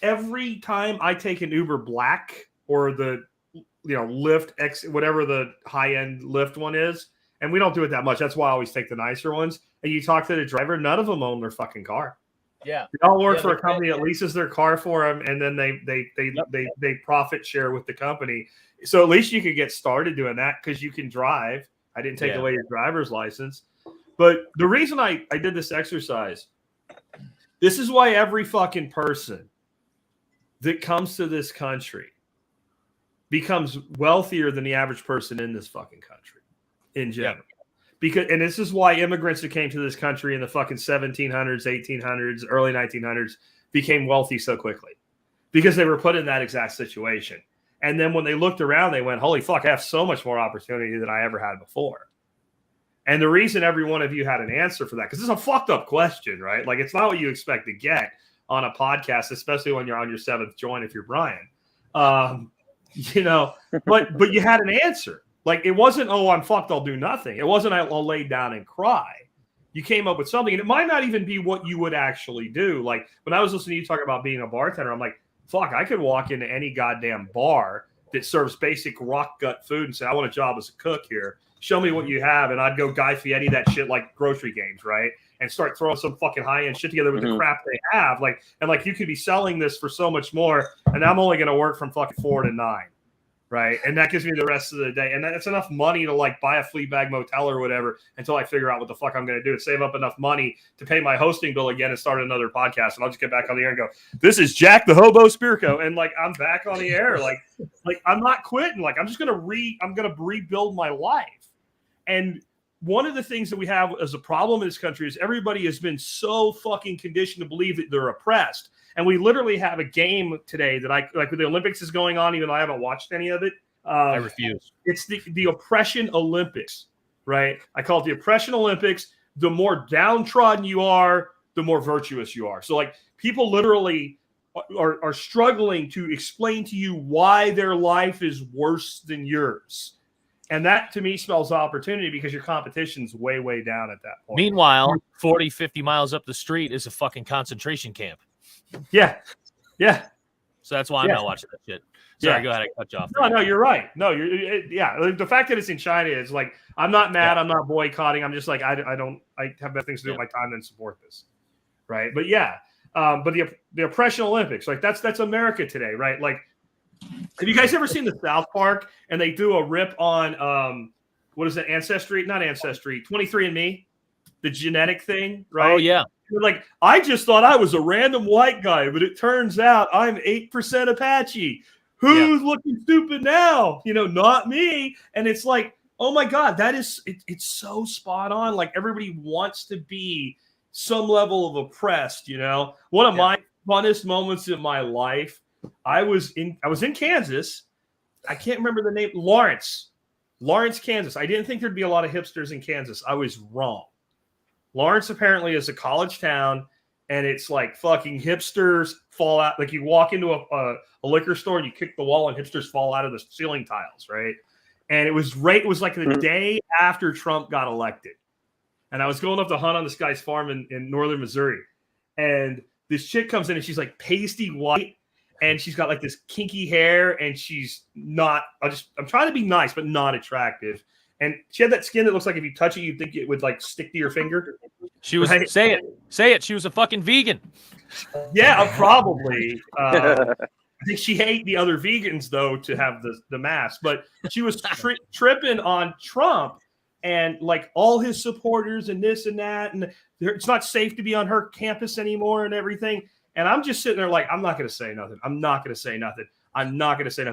every time I take an Uber Black or the Lyft X, whatever the high end Lyft one is, and we don't do it that much. That's why I always take the nicer ones. And you talk to the driver, none of them own their fucking car. Yeah, they all work for a company that leases their car for them, and then they profit share with the company. So at least you could get started doing that because you can drive. I didn't take away your driver's license. But the reason I did this exercise, this is why every fucking person that comes to this country becomes wealthier than the average person in this fucking country in general. And this is why immigrants that came to this country in the fucking 1700s, 1800s, early 1900s became wealthy so quickly because they were put in that exact situation. And then when they looked around, they went, holy fuck, I have so much more opportunity than I ever had before. And the reason every one of you had an answer for that, because it's a fucked up question, right? Like, it's not what you expect to get on a podcast, especially when you're on your seventh joint if you're Brian. But you had an answer. Like, it wasn't, oh, I'm fucked, I'll do nothing. It wasn't, I'll lay down and cry. You came up with something, and it might not even be what you would actually do. Like, when I was listening to you talk about being a bartender, I'm like, fuck, I could walk into any goddamn bar that serves basic rock gut food and say, I want a job as a cook here. Show me what you have. And I'd go Guy Fieri that shit like Grocery Games, right? And start throwing some fucking high-end shit together with the crap they have. And you could be selling this for so much more, and I'm only going to work from fucking 4 to 9. right? And that gives me the rest of the day. And that's enough money to like buy a Fleabag motel or whatever until I figure out what the fuck I'm going to do and save up enough money to pay my hosting bill again and start another podcast. And I'll just get back on the air and go, this is Jack the Hobo Spirko. And like, I'm back on the air. Like I'm not quitting. Like, I'm just going to rebuild my life. And one of the things that we have as a problem in this country is everybody has been so fucking conditioned to believe that they're oppressed. And we literally have a game today that I like. The Olympics is going on, even though I haven't watched any of it. I refuse. It's the Oppression Olympics, right? I call it the Oppression Olympics. The more downtrodden you are, the more virtuous you are. So like people literally are struggling to explain to you why their life is worse than yours. And that, to me, spells opportunity because your competition's way, way down at that point. Meanwhile, 40, 50 miles up the street is a fucking concentration camp. Yeah. Yeah. So that's why I'm not watching that shit. Sorry, go ahead. I cut you off. No, you're right. No, the fact that it's in China is like, I'm not mad. I'm not boycotting. I'm just like, I have better things to do with my time than support this. Right. But yeah. But the Oppression Olympics, like that's America today, right? Like, have you guys ever seen the South Park and they do a rip on what is it? Ancestry? Not Ancestry. 23andMe, the genetic thing, right? Oh yeah. They're like, I just thought I was a random white guy, but it turns out I'm 8% Apache. Who's looking stupid now? Not me. And it's like, oh my God, that is it's so spot on. Like everybody wants to be some level of oppressed. One of my funnest moments in my life. I was in Kansas. I can't remember the name. Lawrence, Kansas. I didn't think there'd be a lot of hipsters in Kansas. I was wrong. Lawrence apparently is a college town, and it's like fucking hipsters fall out. Like you walk into a liquor store and you kick the wall, and hipsters fall out of the ceiling tiles, right? And it was like the day after Trump got elected, and I was going up to hunt on this guy's farm in northern Missouri, and this chick comes in and she's like pasty white. And she's got like this kinky hair, and she's not. I'm trying to be nice, but not attractive. And she had that skin that looks like if you touch it, you'd think it would like stick to your finger. She was say it. She was a fucking vegan. Yeah, probably. I think she ate the other vegans though to have the mask, but she was tripping on Trump and like all his supporters and this and that, and it's not safe to be on her campus anymore and everything. And I'm just sitting there like, I'm not going to say nothing. I'm not going to say nothing.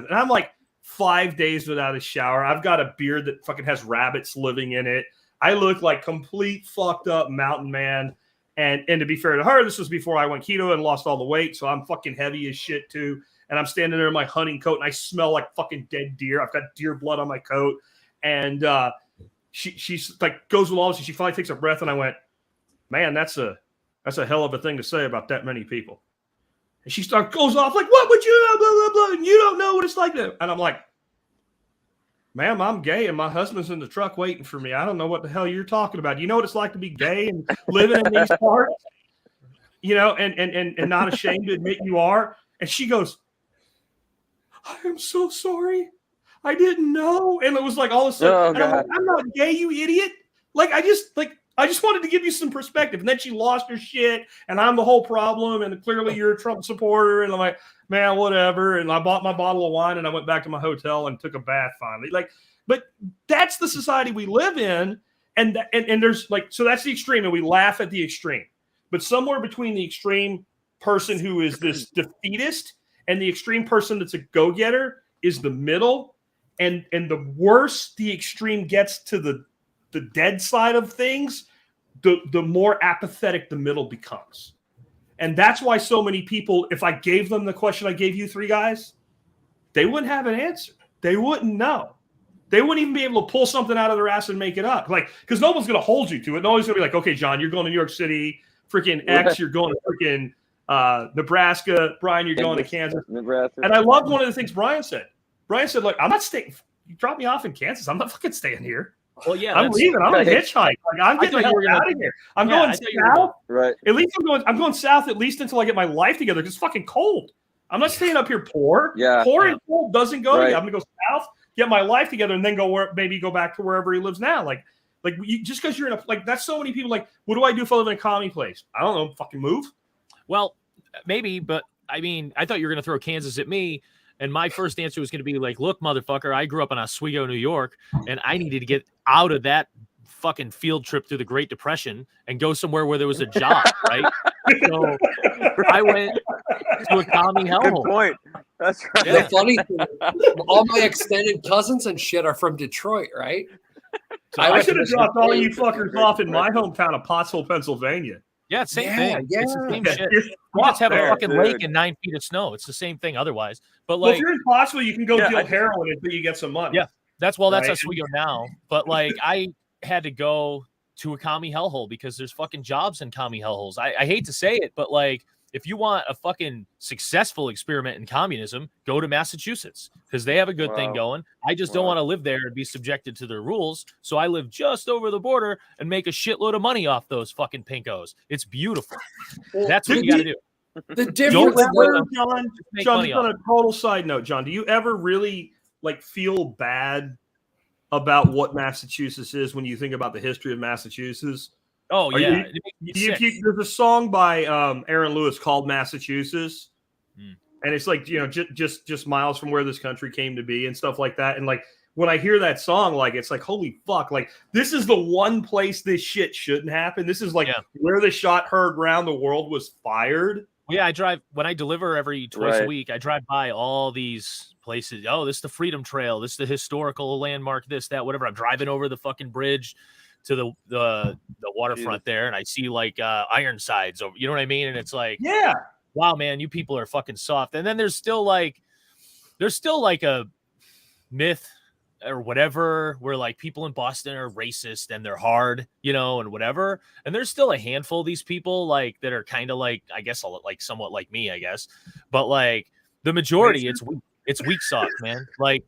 And I'm like 5 days without a shower. I've got a beard that fucking has rabbits living in it. I look like complete fucked up mountain man. And to be fair to her, this was before I went keto and lost all the weight. So I'm fucking heavy as shit too. And I'm standing there in my hunting coat and I smell like fucking dead deer. I've got deer blood on my coat. And she's like goes with all this. And she finally takes a breath. And I went, man, that's a hell of a thing to say about that many people. And she goes off like, what would you know, blah, blah, blah, and you don't know what it's like to. And I'm like, ma'am, I'm gay and my husband's in the truck waiting for me. I don't know what the hell you're talking about. You know what it's like to be gay and living in these parts? And not ashamed to admit you are. And she goes, I am so sorry. I didn't know. And it was like all of a sudden, and I'm like, I'm not gay, you idiot. I just wanted to give you some perspective. And then she lost her shit, and I'm the whole problem, and clearly you're a Trump supporter. And I'm like, man, whatever. And I bought my bottle of wine, and I went back to my hotel and took a bath finally. But that's the society we live in. And there's so that's the extreme, and we laugh at the extreme. But somewhere between the extreme person who is this defeatist and the extreme person that's a go-getter is the middle. And the worse the extreme gets to the dead side of things, the more apathetic the middle becomes. And that's why so many people, if I gave them the question I gave you three guys, they wouldn't have an answer. They wouldn't know. They wouldn't even be able to pull something out of their ass and make it up. Because no one's going to hold you to it. No one's going to be like, okay, John, you're going to New York City. Freaking X, you're going to freaking Nebraska. Brian, you're going to Kansas. Nebraska. And I loved one of the things Brian said. Brian said, look, I'm not staying. You drop me off in Kansas. I'm not fucking staying here. Well, yeah, I'm leaving. I'm going to hitchhike. Like, I'm getting the hell out of here. I'm going south. Right. At least I'm going south at least until I get my life together because it's fucking cold. I'm not staying up here poor. Yeah. Poor and cold doesn't go together. I'm going to go south, get my life together, and then maybe go back to wherever he lives now. Just because you're in that's so many people what do I do if I live in a commie place? I don't know. Fucking move. Well, maybe, but I mean, I thought you were going to throw Kansas at me. And my first answer was going to be like, look, motherfucker, I grew up in Oswego, New York, and I needed to get out of that fucking field trip through the Great Depression and go somewhere where there was a job, right? So I went to a commie Good hellhole. point. That's right. The funny thing, all my extended cousins and shit are from Detroit, right? So I went should to have dropped all you Michigan. fuckers off in my hometown of Pottsville, Pennsylvania. Yeah, same Yeah, thing. It's the same Yeah, shit. you're We just have a there. fucking dude. lake and 9 feet of snow. It's the same thing otherwise. But Well, if like, you're in Pottsville, you can go Yeah, deal I- heroin until you get some money. Yeah. that's Right. Oswego now. But like, I had to go to a commie hellhole because there's fucking jobs in commie hellholes. I hate to say it, but like, if you want a fucking successful experiment in communism, go to Massachusetts because they have a good thing Wow. going. I just don't Wow. want to live there and be subjected to their rules. So I live just over the border and make a shitload of money off those fucking pinkos. It's beautiful. That's what did you got to you- do. The Do you difference, live with ever, them. John, Make John, money just on off a total side note, John, do you ever really like feel bad about what Massachusetts is when you think about the history of Massachusetts? Oh Are yeah, you- it makes me sick. There's a song by Aaron Lewis called Massachusetts, Mm. and it's like, you know, just miles from where this country came to be and stuff like that. And like when I hear that song, like it's like, holy fuck, like this is the one place this shit shouldn't happen. This is like Yeah. where the shot heard round the world was fired. Well, yeah, I drive when I deliver every twice a Right. week. I drive by all these places. Oh, this is the Freedom Trail. This is the historical landmark. This, that, whatever. I'm driving over the fucking bridge to the waterfront there, and I see like Ironsides over. You know what I mean? And it's like, Yeah. wow, man, you people are fucking soft. And then there's still like a myth or whatever where like people in Boston are racist and they're hard, you know, and whatever. And there's still a handful of these people like that are kind of like, I guess, like somewhat like me, I guess. But like the majority, it's weak sauce, man. Like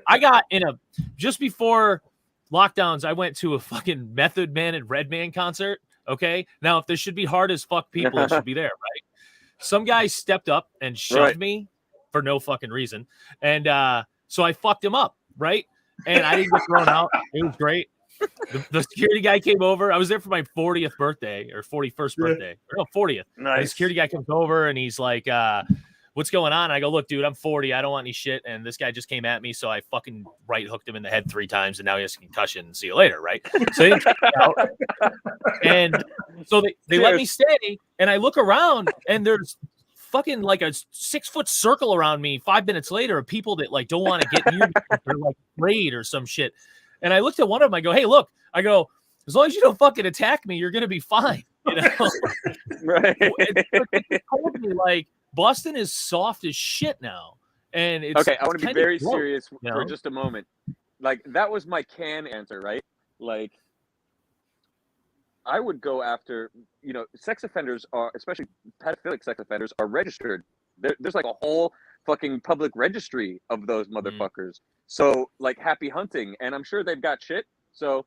I got just before lockdowns, I went to a fucking Method Man and Redman concert. Okay. Now, if there should be hard as fuck people, it should be there, right? Some guy stepped up and shoved Right. me for no fucking reason. And so I fucked him up, right? And I didn't get thrown out. It was great. The security guy came over. I was there for my 40th birthday or 41st birthday. Or no, 40th. And the Nice. security guy comes over and he's like, what's going on? And I go, look, dude, I'm 40. I don't want any shit. And this guy just came at me. So I fucking right hooked him in the head 3 times. And now he has a concussion. See you later. Right. So they didn't kick me out. And so they let me stay. And I look around and there's fucking like a 6-foot circle around me 5 minutes later of people that like don't want to get near me. They're like afraid or some shit. And I looked at one of them. I go, hey, look, as long as you don't fucking attack me, you're going to be fine. You know? Right. They told me like Boston is soft as shit now. And it's Okay, I want to be kinda very gross, serious you for know? just a moment. Like that was my can answer, right? Like I would go after, you know, sex offenders are, especially pedophilic sex offenders, are registered. There's like a whole fucking public registry of those motherfuckers. So like happy hunting, and I'm sure they've got shit. So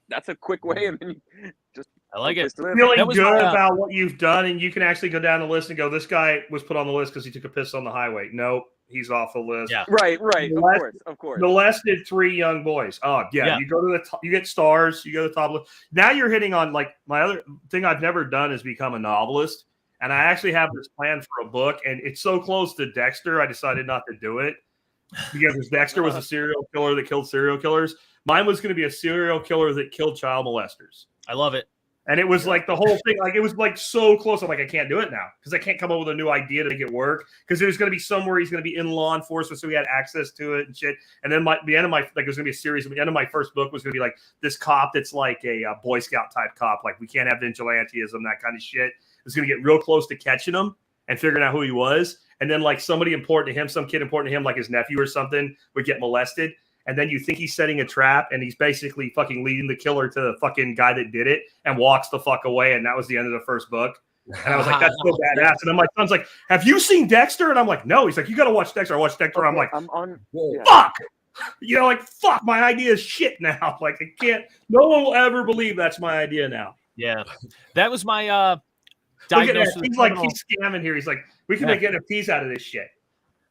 that's a quick way, and then you just I like it. Feeling That was good my, about what you've done, and you can actually go down the list and go, this guy was put on the list because he took a piss on the highway. Nope, he's off the list. Yeah. Right, of course. Molested 3 young boys. Oh, yeah. You go to the top, you get stars, you go to the top list. Now you're hitting on like my other thing I've never done is become a novelist. And I actually have this plan for a book, and it's so close to Dexter, I decided not to do it because Dexter was a serial killer that killed serial killers. Mine was going to be a serial killer that killed child molesters. I love it. And it was like the whole thing, like it was like so close. I'm like, I can't do it now because I can't come up with a new idea to make it work. Because there's going to be somewhere he's going to be in law enforcement, so he had access to it and shit. And then the end of my like, it was going to be a series. The end of my first book was going to be like this cop that's like a Boy Scout type cop. Like we can't have vigilantism, that kind of shit. It's going to get real close to catching him and figuring out who he was. And then like somebody important to him, some kid important to him, like his nephew or something, would get molested. And then you think he's setting a trap, and he's basically fucking leading the killer to the fucking guy that did it and walks the fuck away. And that was the end of the first book. And I was like, that's so badass. And then my son's like, have you seen Dexter? And I'm like, no. He's like, you got to watch Dexter. I watched Dexter. I'm like, I'm on. fuck. You know, like, fuck, my idea is shit now. Like, I can't, no one will ever believe that's my idea now. Yeah. That was my Look at diagnosis. that. He's like, he's scamming here. He's like, we can make NFTs out of this shit.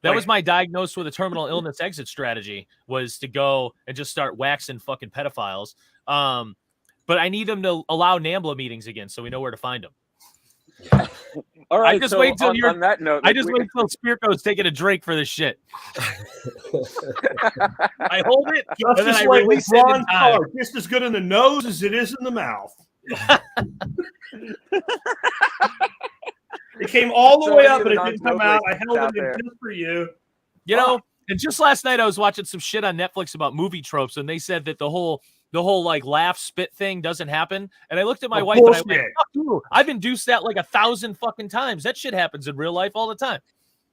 That was my diagnosis with a terminal illness exit strategy, was to go and just start waxing fucking pedophiles. But I need them to allow NAMBLA meetings again so we know where to find them. All right. I just so wait till on, you're- on that note, I just wait till Spirko's taking a drink for this shit. I hold it, Just and then as I like release it in bronze time. color, just as good in the nose as it is in the mouth. It came all the So way any up, of but the it didn't come non-smoke out. I held out it in there. just for you. You know, and just last night I was watching some shit on Netflix about movie tropes, and they said that the whole like laugh spit thing doesn't happen. And I looked at my wife and I went, Bullshit. "Fuck you! I've induced that like 1,000 fucking times. That shit happens in real life all the time."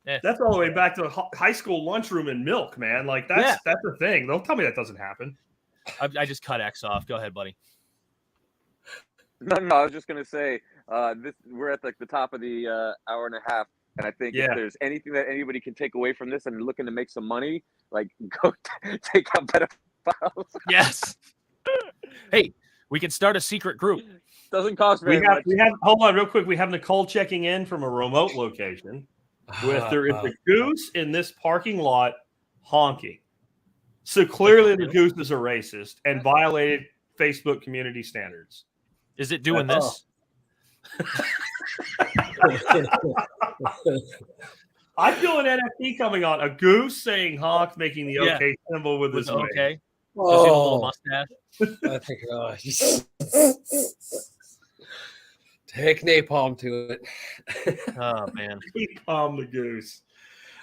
That's all the way back to high school lunchroom and milk, man. Like that's the thing. Don't tell me that doesn't happen. I just cut X off. Go ahead, buddy. No, I was just gonna say, we're at like the top of the hour and a half, and I think if there's anything that anybody can take away from this and looking to make some money, like go take out pedophiles. Yes. Hey, we can start a secret group. Doesn't cost very much. We have. Hold on, real quick. We have Nicole checking in from a remote location. There is a goose in this parking lot honking. So clearly the goose is a racist and violated Facebook community standards. Is it doing this? I feel an NFT coming on. A goose saying honk, making the okay symbol with his wing. Okay. Does he have a little mustache? I think take napalm to it. Oh man. Napalm the goose.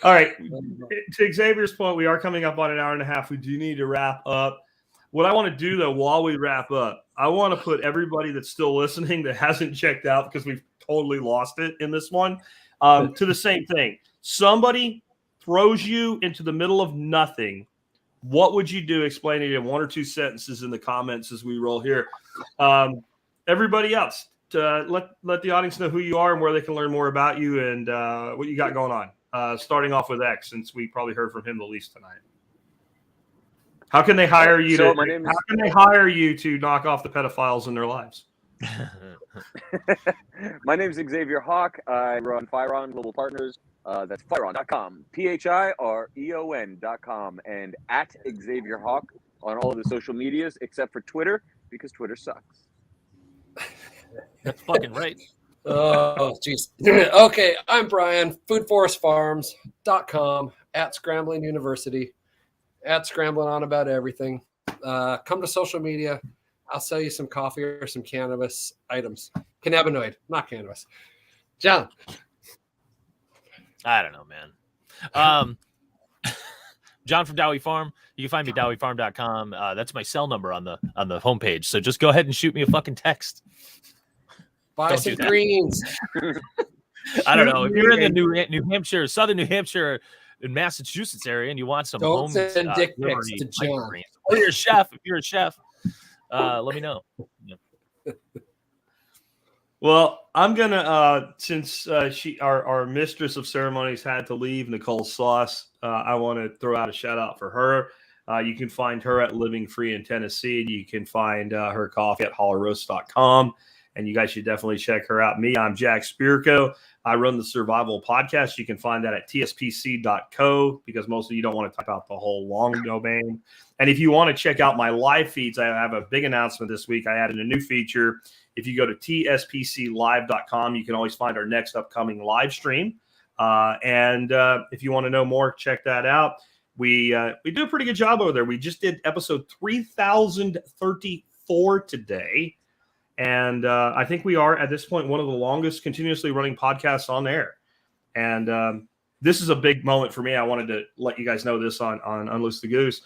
All right. To Xavier's point, we are coming up on an hour and a half. We do need to wrap up. What I want to do, though, while we wrap up, I want to put everybody that's still listening that hasn't checked out because we've totally lost it in this one to the same thing. Somebody throws you into the middle of nothing. What would you do? Explain it in one or two sentences in the comments as we roll here. Everybody else, let the audience know who you are and where they can learn more about you and what you got going on. Starting off with X, since we probably heard from him the least tonight. How can they hire you? How can they hire you to knock off the pedophiles in their lives? My name is Xavier Hawk. I run Fireon Global Partners. That's fireon.com, PHIREON.com, and at Xavier Hawk on all of the social medias except for Twitter because Twitter sucks. That's fucking right. Oh, jeez. Okay, I'm Brian, foodforestfarms.com, at Scrambling University, at Scrambling on about everything. Come to social media. I'll sell you some coffee or some cannabis items. Cannabinoid, not cannabis. John. I don't know, man. John from Dowie Farm. You can find me at dowiefarm.com. That's my cell number on the homepage. So just go ahead and shoot me a fucking text. Buy some greens. I don't know. If you're in the New Hampshire, southern New Hampshire, in Massachusetts area, and you want some don't send dick pics to John. Or you're a chef. If you're a chef, let me know. Yeah. Well, I'm gonna since our mistress of ceremonies had to leave, Nicole Sauce. I want to throw out a shout out for her. You can find her at Living Free in Tennessee. You can find her coffee at hollerroast.com. And you guys should definitely check her out. I'm Jack Spirko. I run the Survival Podcast. You can find that at tspc.co because most of you don't want to type out the whole long domain. And if you want to check out my live feeds, I have a big announcement this week. I added a new feature. If you go to tspclive.com, you can always find our next upcoming live stream. And if you want to know more, check that out. We do a pretty good job over there. We just did episode 3034 today. And I think we are, at this point, one of the longest continuously running podcasts on air. And this is a big moment for me. I wanted to let you guys know this on Unloose the Goose.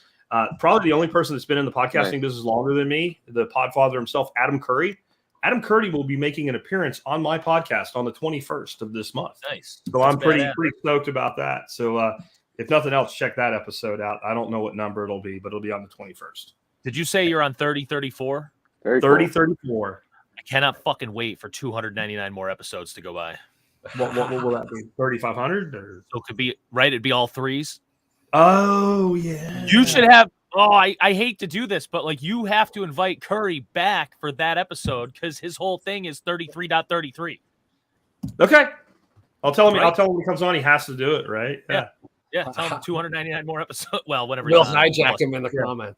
Probably the only person that's been in the podcasting business longer than me, the podfather himself, Adam Curry. Adam Curry will be making an appearance on my podcast on the 21st of this month. Nice. So I'm pretty stoked about that. So if nothing else, check that episode out. I don't know what number it'll be, but it'll be on the 21st. Did you say you're on 3034? 3034. I cannot fucking wait for 299 more episodes to go by. What will that be? 3,500? Or? So it could be, right? It'd be all threes. Oh, yeah. You should have. Oh, I hate to do this, but like you have to invite Curry back for that episode because his whole thing is 33.33. Okay. I'll tell him when he comes on, he has to do it, right? Yeah. Yeah. Tell him 299 more episodes. Well, whatever. We'll hijack him in the comment.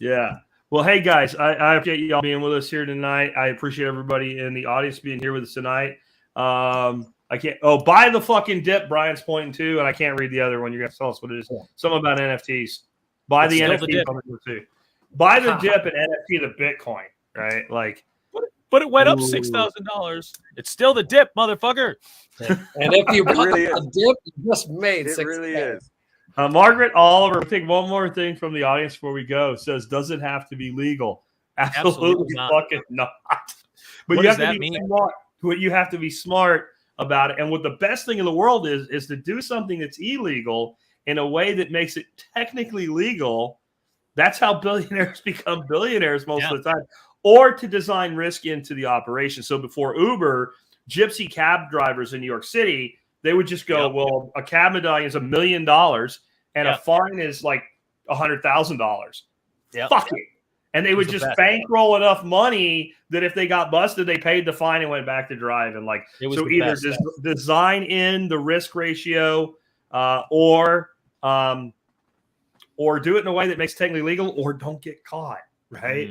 Yeah. Well, hey guys, I appreciate y'all being with us here tonight. I appreciate everybody in the audience being here with us tonight. I can't. Oh, buy the fucking dip. Brian's pointing to, and I can't read the other one. You're gonna tell us what it is. Something about NFTs. Buy the NFT too. Buy the dip and NFT the Bitcoin. Right? Like, but it went up $6,000. It's still the dip, motherfucker. And if you bought a dip, you just made It really is. Margaret Oliver, take one more thing from the audience before we go. Says, does it have to be legal? Absolutely fucking not. But what you does have to that be mean? smart. You have to be smart about it. And what the best thing in the world is to do something that's illegal in a way that makes it technically legal. That's how billionaires become billionaires most of the time. Or to design risk into the operation. So before Uber, gypsy cab drivers in New York City, they would just go, a cab medallion is $1 million and a fine is like $100,000. Fuck it. And they would just bankroll enough money that if they got busted, they paid the fine and went back to drive. And like, so either design in the risk ratio or do it in a way that makes it technically legal, or don't get caught. Right.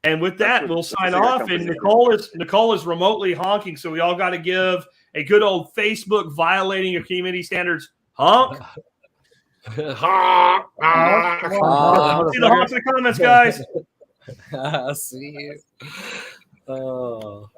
And with that, we'll sign off. And Nicole is remotely honking. So we all got to give a good old Facebook violating of community standards honk. Honk. See the honks in the comments, guys. See you. Oh.